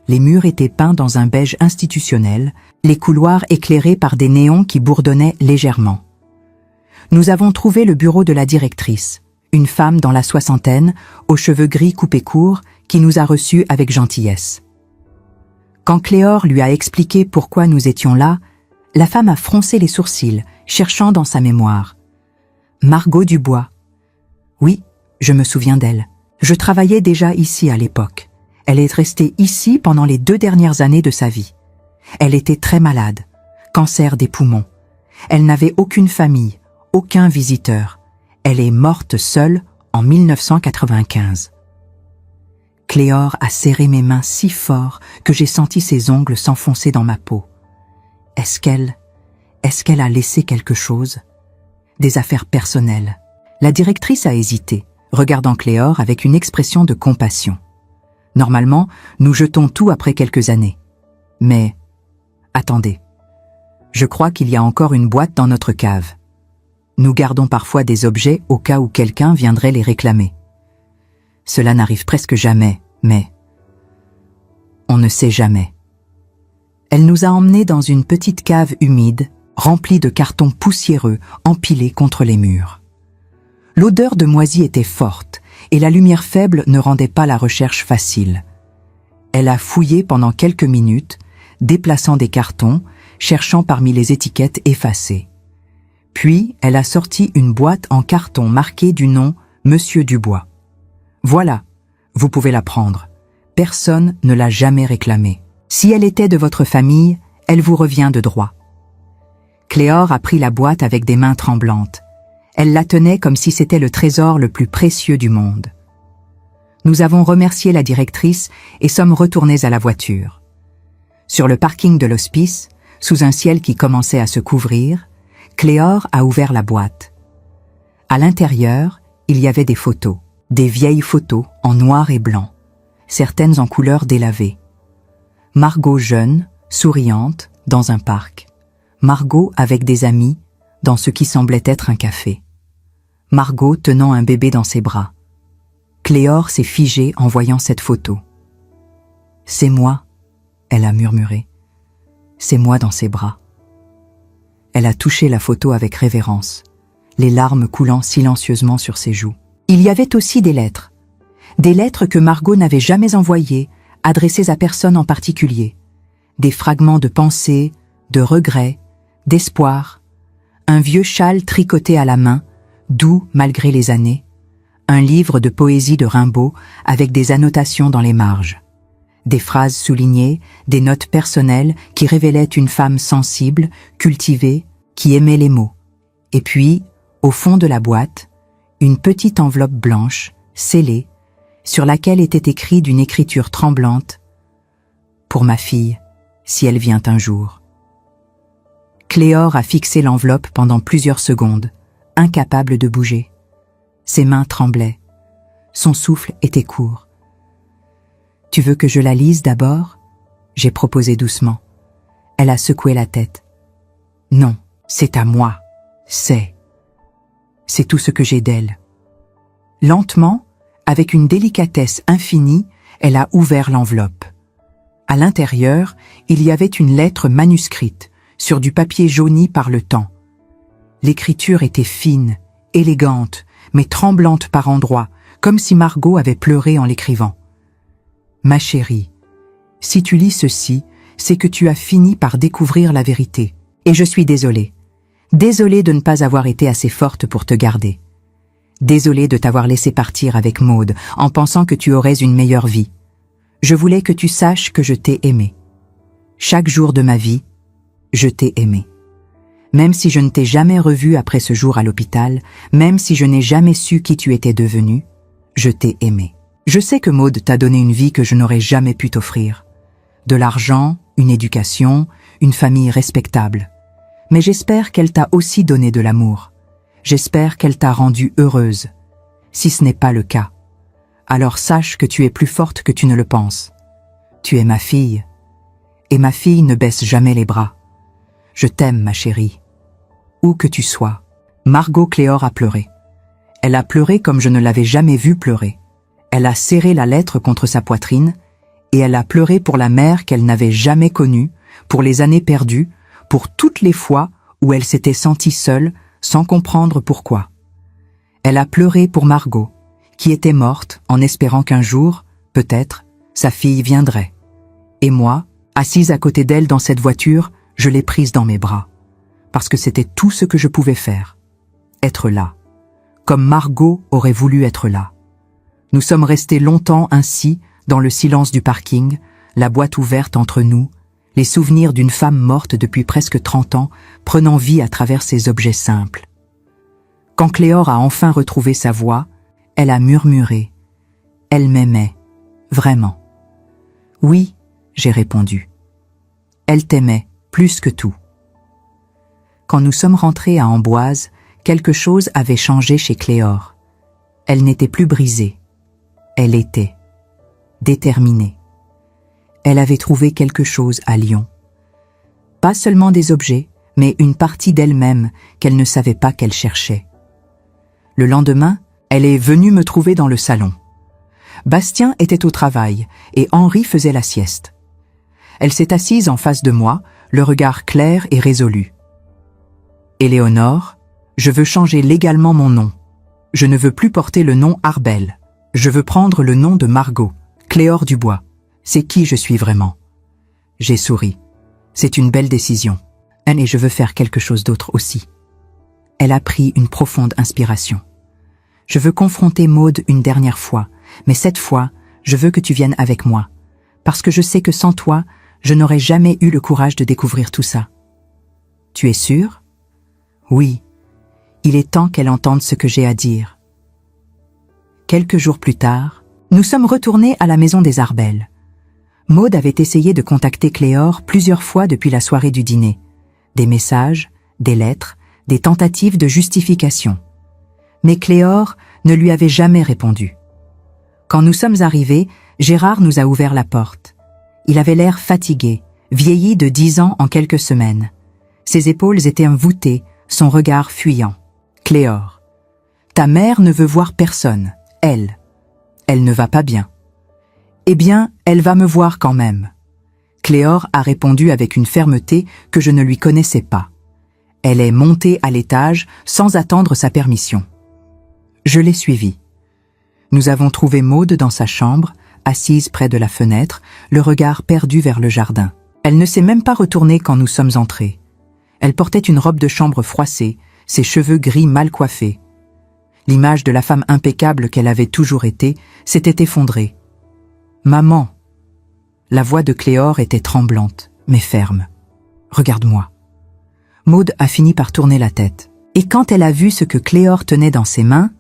Les murs étaient peints dans un beige institutionnel, les couloirs éclairés par des néons qui bourdonnaient légèrement. Nous avons trouvé le bureau de la directrice, une femme dans la soixantaine, aux cheveux gris coupés courts, qui nous a reçus avec gentillesse. Quand Cléor lui a expliqué pourquoi nous étions là, la femme a froncé les sourcils, cherchant dans sa mémoire. Margot Dubois. Oui, je me souviens d'elle. Je travaillais déjà ici à l'époque. Elle est restée ici pendant les 2 dernières années de sa vie. Elle était très malade, cancer des poumons. Elle n'avait aucune famille, aucun visiteur. Elle est morte seule en 1995. Cléor a serré mes mains si fort que j'ai senti ses ongles s'enfoncer dans ma peau. Est-ce qu'elle a laissé quelque chose? Des affaires personnelles. La directrice a hésité, regardant Cléor avec une expression de compassion. Normalement, nous jetons tout après quelques années. Mais, attendez. Je crois qu'il y a encore une boîte dans notre cave. Nous gardons parfois des objets au cas où quelqu'un viendrait les réclamer. Cela n'arrive presque jamais, mais on ne sait jamais. Elle nous a emmenés dans une petite cave humide, remplie de cartons poussiéreux empilés contre les murs. L'odeur de moisi était forte, et la lumière faible ne rendait pas la recherche facile. Elle a fouillé pendant quelques minutes, déplaçant des cartons, cherchant parmi les étiquettes effacées. Puis, elle a sorti une boîte en carton marquée du nom « Monsieur Dubois ». Voilà, vous pouvez la prendre. Personne ne l'a jamais réclamée. Si elle était de votre famille, elle vous revient de droit. Cléor a pris la boîte avec des mains tremblantes. Elle la tenait comme si c'était le trésor le plus précieux du monde. Nous avons remercié la directrice et sommes retournés à la voiture. Sur le parking de l'hospice, sous un ciel qui commençait à se couvrir, Cléor a ouvert la boîte. À l'intérieur, il y avait des photos, des vieilles photos en noir et blanc, certaines en couleur délavée. Margot jeune, souriante, dans un parc. Margot avec des amis, dans ce qui semblait être un café. Margot tenant un bébé dans ses bras. Cléor s'est figée en voyant cette photo. « C'est moi », elle a murmuré. « C'est moi dans ses bras. » Elle a touché la photo avec révérence. les larmes coulant silencieusement sur ses joues. Il y avait aussi des lettres que Margot n'avait jamais envoyées, adressées à personne en particulier. Des fragments de pensées, de regrets, d'espoir, un vieux châle tricoté à la main, doux malgré les années, un livre de poésie de Rimbaud avec des annotations dans les marges, des phrases soulignées, des notes personnelles qui révélaient une femme sensible, cultivée, qui aimait les mots. Et puis, au fond de la boîte, une petite enveloppe blanche, scellée, sur laquelle était écrit d'une écriture tremblante « Pour ma fille, si elle vient un jour ». Cléor a fixé l'enveloppe pendant plusieurs secondes, incapable de bouger. Ses mains tremblaient. Son souffle était court. « Tu veux que je la lise d'abord » j'ai proposé doucement. Elle a secoué la tête. « Non, c'est à moi. C'est tout ce que j'ai d'elle. » Lentement, avec une délicatesse infinie, elle a ouvert l'enveloppe. À l'intérieur, il y avait une lettre manuscrite, sur du papier jauni par le temps. L'écriture était fine, élégante, mais tremblante par endroits, comme si Margot avait pleuré en l'écrivant. « Ma chérie, si tu lis ceci, c'est que tu as fini par découvrir la vérité. Et je suis désolée. Désolée de ne pas avoir été assez forte pour te garder. Désolée de t'avoir laissé partir avec Maude en pensant que tu aurais une meilleure vie. Je voulais que tu saches que je t'ai aimé. Chaque jour de ma vie, je t'ai aimé. Même si je ne t'ai jamais revu après ce jour à l'hôpital, même si je n'ai jamais su qui tu étais devenu, je t'ai aimé. Je sais que Maude t'a donné une vie que je n'aurais jamais pu t'offrir. De l'argent, une éducation, une famille respectable. Mais j'espère qu'elle t'a aussi donné de l'amour. J'espère qu'elle t'a rendue heureuse. Si ce n'est pas le cas, alors sache que tu es plus forte que tu ne le penses. Tu es ma fille, et ma fille ne baisse jamais les bras. Je t'aime, ma chérie. Où que tu sois. Margot Cléor a pleuré. Elle a pleuré comme je ne l'avais jamais vue pleurer. Elle a serré la lettre contre sa poitrine, et elle a pleuré pour la mère qu'elle n'avait jamais connue, pour les années perdues, pour toutes les fois où elle s'était sentie seule, sans comprendre pourquoi. Elle a pleuré pour Margot, qui était morte en espérant qu'un jour, peut-être, sa fille viendrait. Et moi, assise à côté d'elle dans cette voiture, je l'ai prise dans mes bras, parce que c'était tout ce que je pouvais faire. Être là, comme Margot aurait voulu être là. Nous sommes restés longtemps ainsi, dans le silence du parking, la boîte ouverte entre nous, les souvenirs d'une femme morte depuis presque 30 ans, prenant vie à travers ces objets simples. Quand Cléor a enfin retrouvé sa voix, elle a murmuré. Elle m'aimait, vraiment. Oui, j'ai répondu. Elle t'aimait, plus que tout. Quand nous sommes rentrés à Amboise, quelque chose avait changé chez Cléor. Elle n'était plus brisée. Elle était déterminée. Elle avait trouvé quelque chose à Lyon. Pas seulement des objets, mais une partie d'elle-même qu'elle ne savait pas qu'elle cherchait. Le lendemain, elle est venue me trouver dans le salon. Bastien était au travail et Henri faisait la sieste. Elle s'est assise en face de moi, le regard clair et résolu. « Éléonore, je veux changer légalement mon nom. Je ne veux plus porter le nom Arbel. Je veux prendre le nom de Margot, Cléor Dubois. C'est qui je suis vraiment. » J'ai souri. C'est une belle décision. Et je veux faire quelque chose d'autre aussi. Elle a pris une profonde inspiration. Je veux confronter Maude une dernière fois, mais cette fois, je veux que tu viennes avec moi, parce que je sais que sans toi, je n'aurais jamais eu le courage de découvrir tout ça. Tu es sûre? Oui. Il est temps qu'elle entende ce que j'ai à dire. Quelques jours plus tard, nous sommes retournés à la maison des Arbel. Maude avait essayé de contacter Cléor plusieurs fois depuis la soirée du dîner. Des messages, des lettres, des tentatives de justification. Mais Cléor ne lui avait jamais répondu. Quand nous sommes arrivés, Gérard nous a ouvert la porte. Il avait l'air fatigué, vieilli de 10 ans en quelques semaines. Ses épaules étaient voûtées, son regard fuyant. Cléor. Ta mère ne veut voir personne, elle. Elle ne va pas bien. Eh bien, elle va me voir quand même. Cléor a répondu avec une fermeté que je ne lui connaissais pas. Elle est montée à l'étage sans attendre sa permission. Je l'ai suivie. Nous avons trouvé Maude dans sa chambre, assise près de la fenêtre, le regard perdu vers le jardin. Elle ne s'est même pas retournée quand nous sommes entrés. Elle portait une robe de chambre froissée, ses cheveux gris mal coiffés. L'image de la femme impeccable qu'elle avait toujours été s'était effondrée. « Maman !» La voix de Cléor était tremblante, mais ferme. « Regarde-moi. » Maude a fini par tourner la tête. Et quand elle a vu ce que Cléor tenait dans ses mains,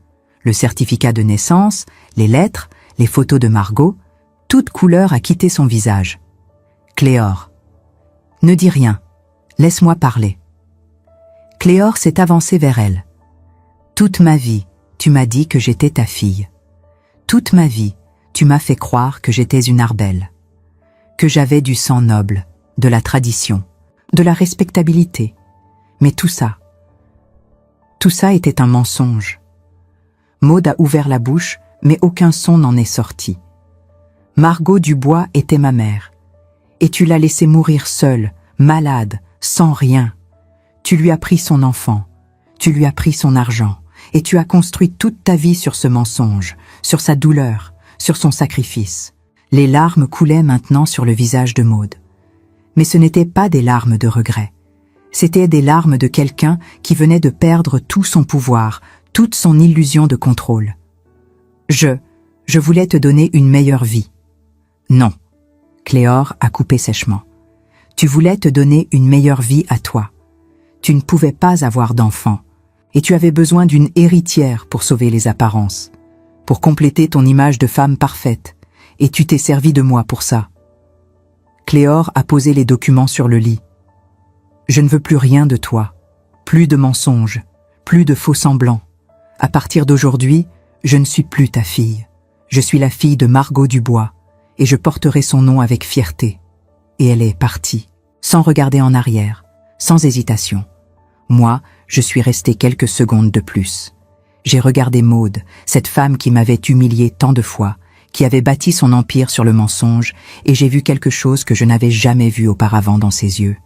le certificat de naissance, les lettres, les photos de Margot, toute couleur a quitté son visage. « Cléor. Ne dis rien. Laisse-moi parler. » Cléor s'est avancée vers elle. « Toute ma vie, tu m'as dit que j'étais ta fille. Toute ma vie, tu m'as fait croire que j'étais une Arbel. Que j'avais du sang noble, de la tradition, de la respectabilité. Mais tout ça était un mensonge. » Maude a ouvert la bouche, mais aucun son n'en est sorti. Margot Dubois était ma mère. Et tu l'as laissée mourir seule, malade, sans rien. Tu lui as pris son enfant, tu lui as pris son argent, et tu as construit toute ta vie sur ce mensonge, sur sa douleur, sur son sacrifice. Les larmes coulaient maintenant sur le visage de Maude. Mais ce n'étaient pas des larmes de regret. C'étaient des larmes de quelqu'un qui venait de perdre tout son pouvoir, toute son illusion de contrôle. Je voulais te donner une meilleure vie. Non, Cléor a coupé sèchement. Tu voulais te donner une meilleure vie à toi. Tu ne pouvais pas avoir d'enfant, et tu avais besoin d'une héritière pour sauver les apparences, pour compléter ton image de femme parfaite, et tu t'es servi de moi pour ça. Cléor a posé les documents sur le lit. Je ne veux plus rien de toi, plus de mensonges, plus de faux semblants. À partir d'aujourd'hui, je ne suis plus ta fille. Je suis la fille de Margot Dubois, et je porterai son nom avec fierté. Et elle est partie, sans regarder en arrière, sans hésitation. Moi, je suis resté quelques secondes de plus. J'ai regardé Maude, cette femme qui m'avait humiliée tant de fois, qui avait bâti son empire sur le mensonge, et j'ai vu quelque chose que je n'avais jamais vu auparavant dans ses yeux.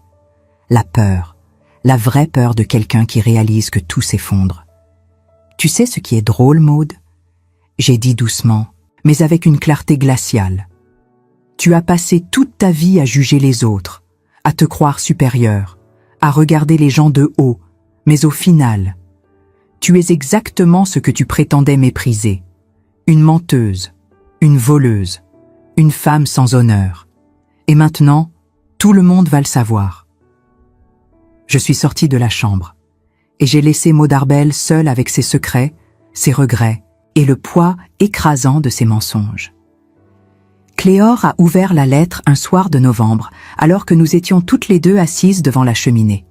La peur, la vraie peur de quelqu'un qui réalise que tout s'effondre. Tu sais ce qui est drôle, Maude ? J'ai dit doucement, mais avec une clarté glaciale. Tu as passé toute ta vie à juger les autres, à te croire supérieure, à regarder les gens de haut, mais au final, tu es exactement ce que tu prétendais mépriser. Une menteuse, une voleuse, une femme sans honneur. Et maintenant, tout le monde va le savoir. Je suis sortie de la chambre, et j'ai laissé Maude Arbel seule avec ses secrets, ses regrets, et le poids écrasant de ses mensonges. Cléor a ouvert la lettre un soir de novembre, alors que nous étions toutes les deux assises devant la cheminée.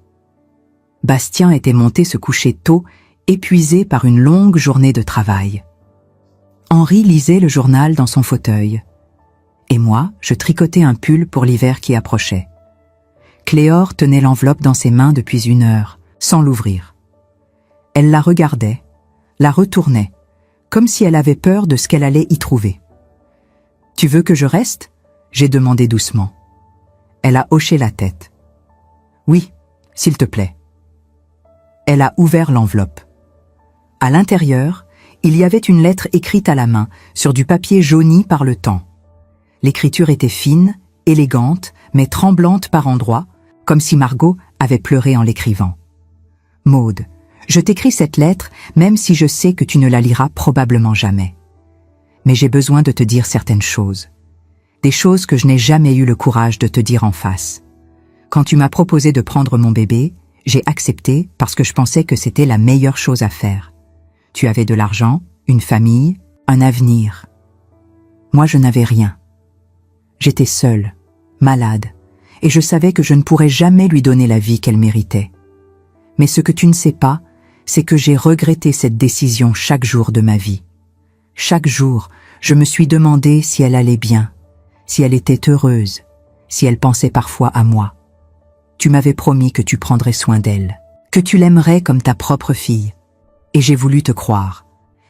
Bastien était monté se coucher tôt, épuisé par une longue journée de travail. Henri lisait le journal dans son fauteuil. Et moi, je tricotais un pull pour l'hiver qui approchait. Cléor tenait l'enveloppe dans ses mains depuis 1 heure, sans l'ouvrir. Elle la regardait, la retournait, comme si elle avait peur de ce qu'elle allait y trouver. « Tu veux que je reste ?» j'ai demandé doucement. Elle a hoché la tête. « Oui, s'il te plaît. » Elle a ouvert l'enveloppe. À l'intérieur, il y avait une lettre écrite à la main, sur du papier jauni par le temps. L'écriture était fine, élégante, mais tremblante par endroits, comme si Margot avait pleuré en l'écrivant. « Maude, je t'écris cette lettre, même si je sais que tu ne la liras probablement jamais. Mais j'ai besoin de te dire certaines choses. Des choses que je n'ai jamais eu le courage de te dire en face. Quand tu m'as proposé de prendre mon bébé, j'ai accepté parce que je pensais que c'était la meilleure chose à faire. Tu avais de l'argent, une famille, un avenir. Moi, je n'avais rien. J'étais seule, malade, et je savais que je ne pourrais jamais lui donner la vie qu'elle méritait. Mais ce que tu ne sais pas, c'est que j'ai regretté cette décision chaque jour de ma vie. Chaque jour, je me suis demandé si elle allait bien, si elle était heureuse, si elle pensait parfois à moi. Tu m'avais promis que tu prendrais soin d'elle, que tu l'aimerais comme ta propre fille. Et j'ai voulu te croire.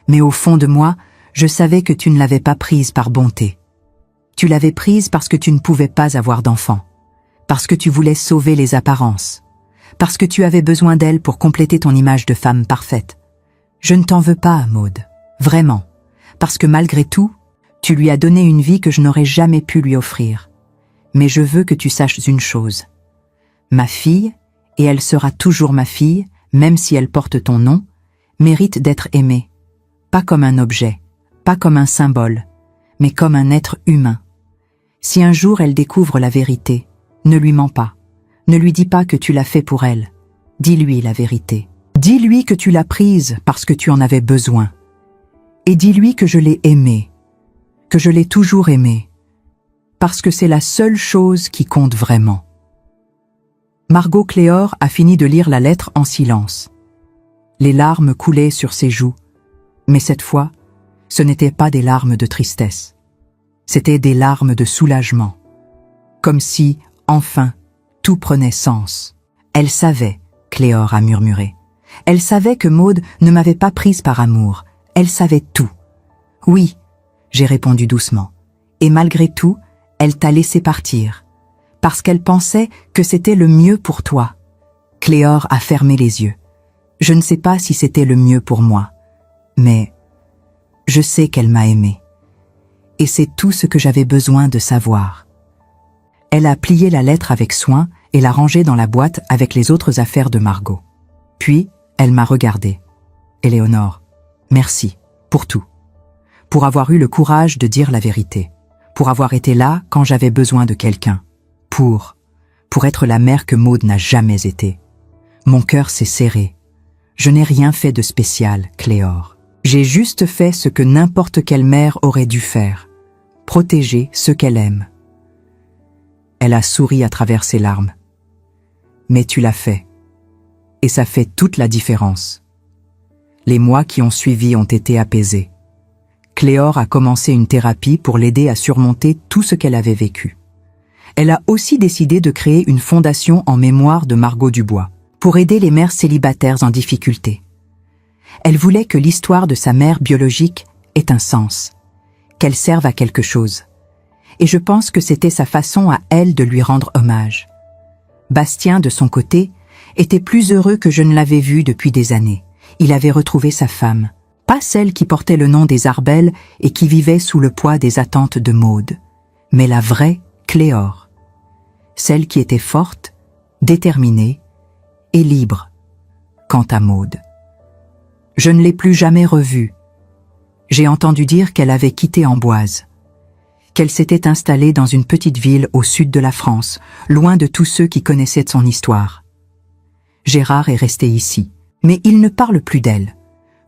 Mais au fond de moi, je savais que tu ne l'avais pas prise par bonté. Tu l'avais prise parce que tu ne pouvais pas avoir d'enfant, parce que tu voulais sauver les apparences, parce que tu avais besoin d'elle pour compléter ton image de femme parfaite. Je ne t'en veux pas, Maud, vraiment, parce que malgré tout, tu lui as donné une vie que je n'aurais jamais pu lui offrir. Mais je veux que tu saches une chose. Ma fille, et elle sera toujours ma fille, même si elle porte ton nom, mérite d'être aimée, pas comme un objet, pas comme un symbole, mais comme un être humain. Si un jour elle découvre la vérité, ne lui mens pas. Ne lui dis pas que tu l'as fait pour elle. Dis-lui la vérité. Dis-lui que tu l'as prise parce que tu en avais besoin. Et dis-lui que je l'ai aimée, que je l'ai toujours aimée, parce que c'est la seule chose qui compte vraiment. Margot Cléor a fini de lire la lettre en silence. Les larmes coulaient sur ses joues, mais cette fois, ce n'étaient pas des larmes de tristesse. C'étaient des larmes de soulagement. Comme si, enfin, tout prenait sens. Elle savait, Cléor a murmuré. Elle savait que Maud ne m'avait pas prise par amour. Elle savait tout. Oui, j'ai répondu doucement. Et malgré tout, elle t'a laissé partir. Parce qu'elle pensait que c'était le mieux pour toi. Cléor a fermé les yeux. Je ne sais pas si c'était le mieux pour moi, mais je sais qu'elle m'a aimé. Et c'est tout ce que j'avais besoin de savoir. Elle a plié la lettre avec soin et l'a rangée dans la boîte avec les autres affaires de Margot. Puis, elle m'a regardée. Éléonore, merci pour tout. Pour avoir eu le courage de dire la vérité. Pour avoir été là quand j'avais besoin de quelqu'un. Pour être la mère que Maud n'a jamais été. Mon cœur s'est serré. Je n'ai rien fait de spécial, Cléor. J'ai juste fait ce que n'importe quelle mère aurait dû faire. Protéger ceux qu'elle aime. Elle a souri à travers ses larmes. Mais tu l'as fait. Et ça fait toute la différence. Les mois qui ont suivi ont été apaisés. Cléor a commencé une thérapie pour l'aider à surmonter tout ce qu'elle avait vécu. Elle a aussi décidé de créer une fondation en mémoire de Margot Dubois, pour aider les mères célibataires en difficulté. Elle voulait que l'histoire de sa mère biologique ait un sens, qu'elle serve à quelque chose. Et je pense que c'était sa façon à elle de lui rendre hommage. Bastien, de son côté, était plus heureux que je ne l'avais vu depuis des années. Il avait retrouvé sa femme, pas celle qui portait le nom des Arbel et qui vivait sous le poids des attentes de Maud, mais la vraie Cléor, celle qui était forte, déterminée et libre. Quant à Maud, je ne l'ai plus jamais revue. J'ai entendu dire qu'elle avait quitté Amboise, qu'elle s'était installée dans une petite ville au sud de la France, loin de tous ceux qui connaissaient son histoire. Gérard est resté ici, mais il ne parle plus d'elle,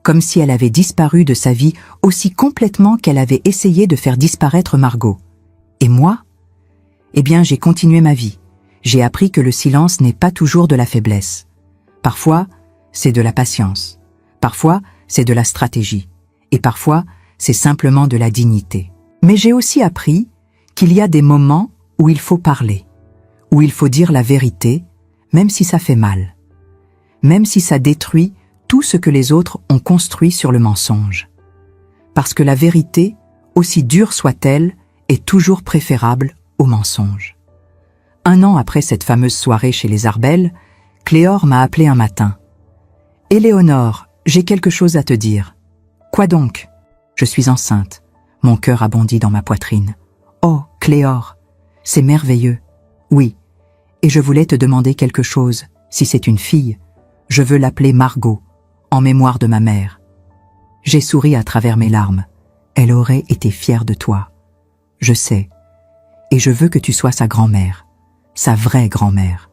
comme si elle avait disparu de sa vie aussi complètement qu'elle avait essayé de faire disparaître Margot. Et moi ? Eh bien, j'ai continué ma vie. J'ai appris que le silence n'est pas toujours de la faiblesse. Parfois, c'est de la patience. Parfois, c'est de la stratégie. Et parfois, c'est simplement de la dignité. Mais j'ai aussi appris qu'il y a des moments où il faut parler, où il faut dire la vérité, même si ça fait mal, même si ça détruit tout ce que les autres ont construit sur le mensonge. Parce que la vérité, aussi dure soit-elle, est toujours préférable au mensonge. 1 an après cette fameuse soirée chez les Arbel, Cléor m'a appelé un matin. « Éléonore, j'ai quelque chose à te dire. »« Quoi donc ?»« Je suis enceinte. » Mon cœur a bondi dans ma poitrine. « Oh, Cléor, c'est merveilleux. »« Oui, et je voulais te demander quelque chose. Si c'est une fille, je veux l'appeler Margot, en mémoire de ma mère. » J'ai souri à travers mes larmes. Elle aurait été fière de toi. Je sais. Et je veux que tu sois sa grand-mère, sa vraie grand-mère.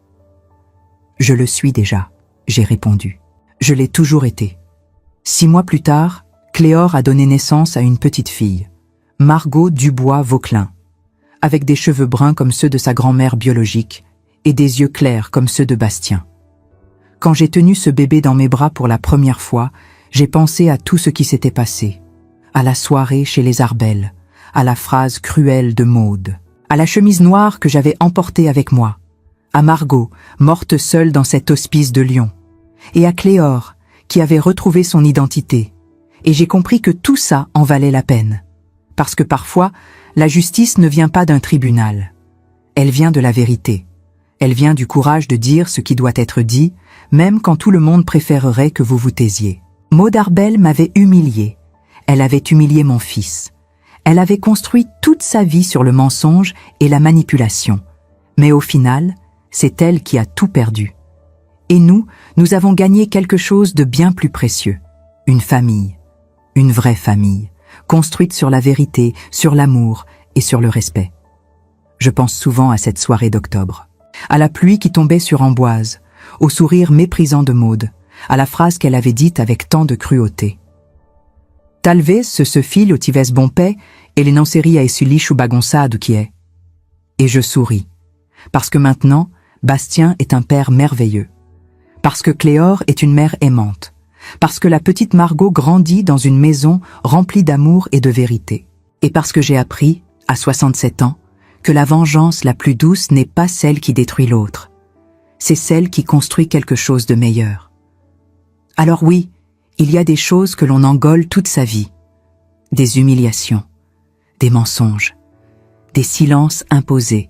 Je le suis déjà, j'ai répondu. Je l'ai toujours été. 6 mois plus tard, Cléor a donné naissance à une petite fille, Margot Dubois-Vauquelin, avec des cheveux bruns comme ceux de sa grand-mère biologique et des yeux clairs comme ceux de Bastien. Quand j'ai tenu ce bébé dans mes bras pour la première fois, j'ai pensé à tout ce qui s'était passé, à la soirée chez les Arbel, à la phrase cruelle de Maud, à la chemise noire que j'avais emportée avec moi, à Margot, morte seule dans cet hospice de Lyon, et à Cléor, qui avait retrouvé son identité. Et j'ai compris que tout ça en valait la peine. Parce que parfois, la justice ne vient pas d'un tribunal. Elle vient de la vérité. Elle vient du courage de dire ce qui doit être dit, même quand tout le monde préférerait que vous vous taisiez. Maud Arbel m'avait humiliée. Elle avait humilié mon fils. Elle avait construit toute sa vie sur le mensonge et la manipulation. Mais au final, c'est elle qui a tout perdu. Et nous avons gagné quelque chose de bien plus précieux. Une famille. Une vraie famille. Construite sur la vérité, sur l'amour et sur le respect. Je pense souvent à cette soirée d'octobre. À la pluie qui tombait sur Amboise, au sourire méprisant de Maud, à la phrase qu'elle avait dite avec tant de cruauté. Talvez se file au tivès bompé et les nanseri à essulich ou bagonçade qui est. Et je souris, parce que maintenant, Bastien est un père merveilleux. Parce que Cléore est une mère aimante. Parce que la petite Margot grandit dans une maison remplie d'amour et de vérité. Et parce que j'ai appris, à 67 ans, que la vengeance la plus douce n'est pas celle qui détruit l'autre. C'est celle qui construit quelque chose de meilleur. Alors oui, il y a des choses que l'on engole toute sa vie. Des humiliations, des mensonges, des silences imposés.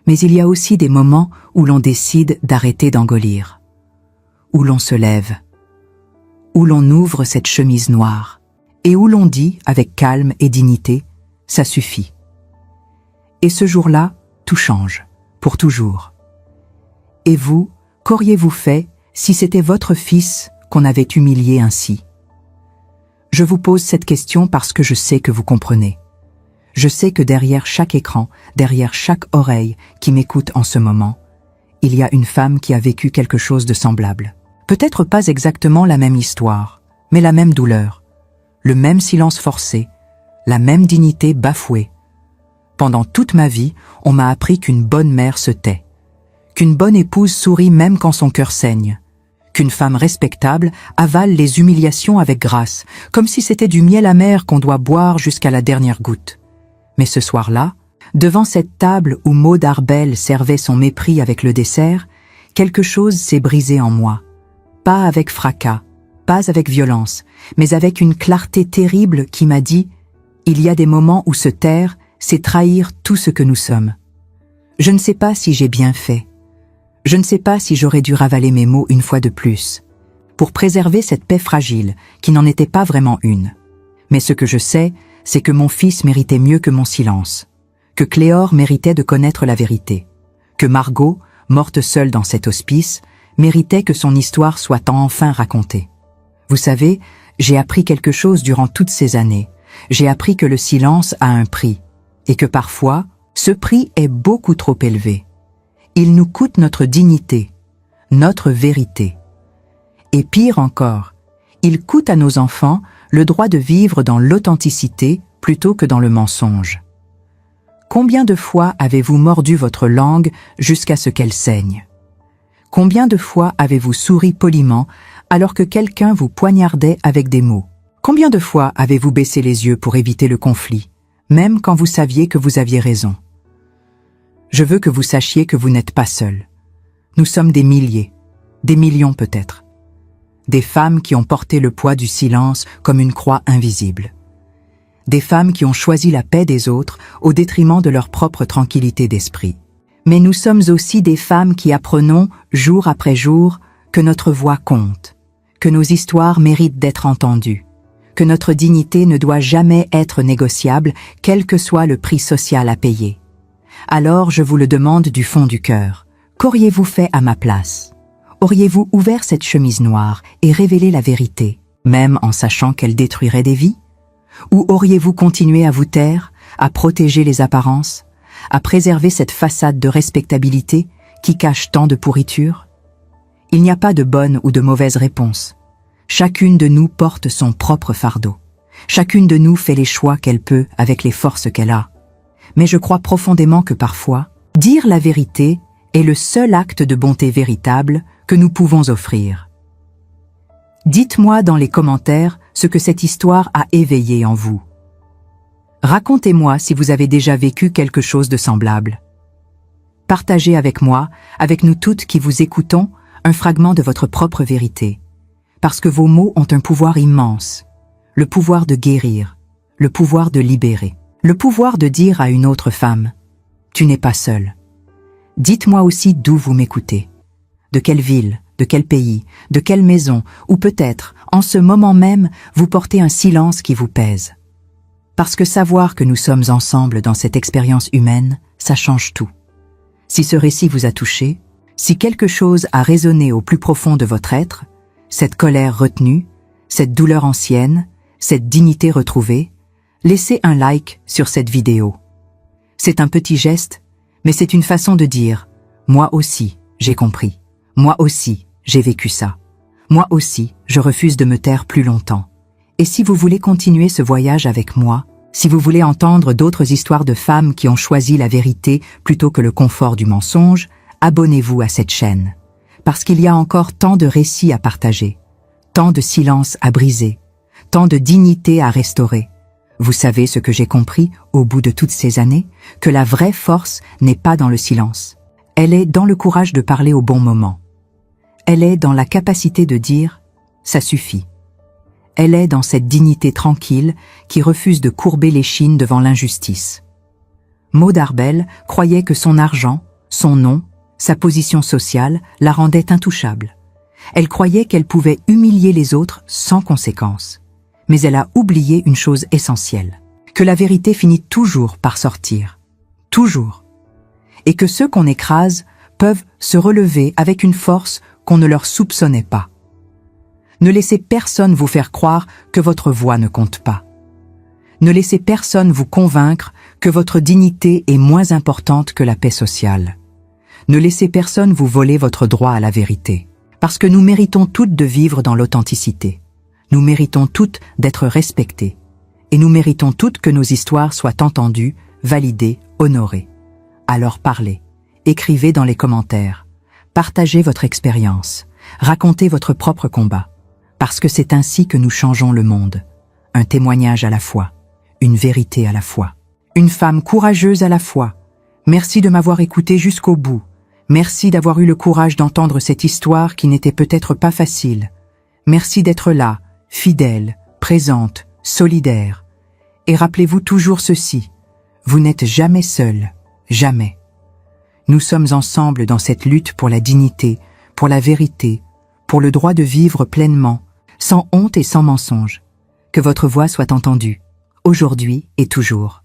Mais il y a aussi des moments où l'on décide d'arrêter d'engolir. Où l'on se lève. Où l'on ouvre cette chemise noire. Et où l'on dit, avec calme et dignité, « ça suffit ». Et ce jour-là, tout change, pour toujours. Et vous, qu'auriez-vous fait si c'était votre fils qu'on avait humilié ainsi? Je vous pose cette question parce que je sais que vous comprenez. Je sais que derrière chaque écran, derrière chaque oreille qui m'écoute en ce moment, il y a une femme qui a vécu quelque chose de semblable. Peut-être pas exactement la même histoire, mais la même douleur, le même silence forcé, la même dignité bafouée. Pendant toute ma vie, on m'a appris qu'une bonne mère se tait, qu'une bonne épouse sourit même quand son cœur saigne, qu'une femme respectable avale les humiliations avec grâce, comme si c'était du miel amer qu'on doit boire jusqu'à la dernière goutte. Mais ce soir-là, devant cette table où Maud Arbel servait son mépris avec le dessert, quelque chose s'est brisé en moi. Pas avec fracas, pas avec violence, mais avec une clarté terrible qui m'a dit « Il y a des moments où se taire, c'est trahir tout ce que nous sommes. » Je ne sais pas si j'ai bien fait. Je ne sais pas si j'aurais dû ravaler mes mots une fois de plus, pour préserver cette paix fragile, qui n'en était pas vraiment une. Mais ce que je sais, c'est que mon fils méritait mieux que mon silence, que Cléore méritait de connaître la vérité, que Margot, morte seule dans cet hospice, méritait que son histoire soit enfin racontée. Vous savez, j'ai appris quelque chose durant toutes ces années. J'ai appris que le silence a un prix, et que parfois, ce prix est beaucoup trop élevé. Il nous coûte notre dignité, notre vérité. Et pire encore, il coûte à nos enfants le droit de vivre dans l'authenticité plutôt que dans le mensonge. Combien de fois avez-vous mordu votre langue jusqu'à ce qu'elle saigne? Combien de fois avez-vous souri poliment alors que quelqu'un vous poignardait avec des mots? Combien de fois avez-vous baissé les yeux pour éviter le conflit, même quand vous saviez que vous aviez raison? Je veux que vous sachiez que vous n'êtes pas seul. Nous sommes des milliers, des millions peut-être. Des femmes qui ont porté le poids du silence comme une croix invisible. Des femmes qui ont choisi la paix des autres au détriment de leur propre tranquillité d'esprit. Mais nous sommes aussi des femmes qui apprenons, jour après jour, que notre voix compte, que nos histoires méritent d'être entendues, que notre dignité ne doit jamais être négociable, quel que soit le prix social à payer. Alors je vous le demande du fond du cœur, qu'auriez-vous fait à ma place? Auriez-vous ouvert cette chemise noire et révélé la vérité, même en sachant qu'elle détruirait des vies? Ou auriez-vous continué à vous taire, à protéger les apparences, à préserver cette façade de respectabilité qui cache tant de pourriture? Il n'y a pas de bonne ou de mauvaise réponse. Chacune de nous porte son propre fardeau. Chacune de nous fait les choix qu'elle peut avec les forces qu'elle a. Mais je crois profondément que parfois, dire la vérité est le seul acte de bonté véritable que nous pouvons offrir. Dites-moi dans les commentaires ce que cette histoire a éveillé en vous. Racontez-moi si vous avez déjà vécu quelque chose de semblable. Partagez avec moi, avec nous toutes qui vous écoutons, un fragment de votre propre vérité. Parce que vos mots ont un pouvoir immense. Le pouvoir de guérir, le pouvoir de libérer, le pouvoir de dire à une autre femme « Tu n'es pas seule ». Dites-moi aussi d'où vous m'écoutez. De quelle ville, de quel pays, de quelle maison, ou peut-être, en ce moment même, vous portez un silence qui vous pèse. Parce que savoir que nous sommes ensemble dans cette expérience humaine, ça change tout. Si ce récit vous a touché, si quelque chose a résonné au plus profond de votre être, cette colère retenue, cette douleur ancienne, cette dignité retrouvée, laissez un like sur cette vidéo. C'est un petit geste, mais c'est une façon de dire « Moi aussi, j'ai compris. Moi aussi, j'ai vécu ça. Moi aussi, je refuse de me taire plus longtemps. » Et si vous voulez continuer ce voyage avec moi, si vous voulez entendre d'autres histoires de femmes qui ont choisi la vérité plutôt que le confort du mensonge, abonnez-vous à cette chaîne. Parce qu'il y a encore tant de récits à partager, tant de silence à briser, tant de dignité à restaurer. Vous savez ce que j'ai compris au bout de toutes ces années? Que la vraie force n'est pas dans le silence. Elle est dans le courage de parler au bon moment. Elle est dans la capacité de dire « ça suffit ». Elle est dans cette dignité tranquille qui refuse de courber l'échine devant l'injustice. Maud Arbel croyait que son argent, son nom, sa position sociale la rendaient intouchable. Elle croyait qu'elle pouvait humilier les autres sans conséquence. Mais elle a oublié une chose essentielle, que la vérité finit toujours par sortir. Toujours. Et que ceux qu'on écrase peuvent se relever avec une force qu'on ne leur soupçonnait pas. Ne laissez personne vous faire croire que votre voix ne compte pas. Ne laissez personne vous convaincre que votre dignité est moins importante que la paix sociale. Ne laissez personne vous voler votre droit à la vérité. Parce que nous méritons toutes de vivre dans l'authenticité. Nous méritons toutes d'être respectées. Et nous méritons toutes que nos histoires soient entendues, validées, honorées. Alors parlez, écrivez dans les commentaires, partagez votre expérience, racontez votre propre combat. Parce que c'est ainsi que nous changeons le monde. Un témoignage à la fois, une vérité à la fois. Une femme courageuse à la fois. Merci de m'avoir écouté jusqu'au bout. Merci d'avoir eu le courage d'entendre cette histoire qui n'était peut-être pas facile. Merci d'être là, fidèle, présente, solidaire. Et rappelez-vous toujours ceci, vous n'êtes jamais seul, jamais. Nous sommes ensemble dans cette lutte pour la dignité, pour la vérité, pour le droit de vivre pleinement, sans honte et sans mensonge. Que votre voix soit entendue, aujourd'hui et toujours.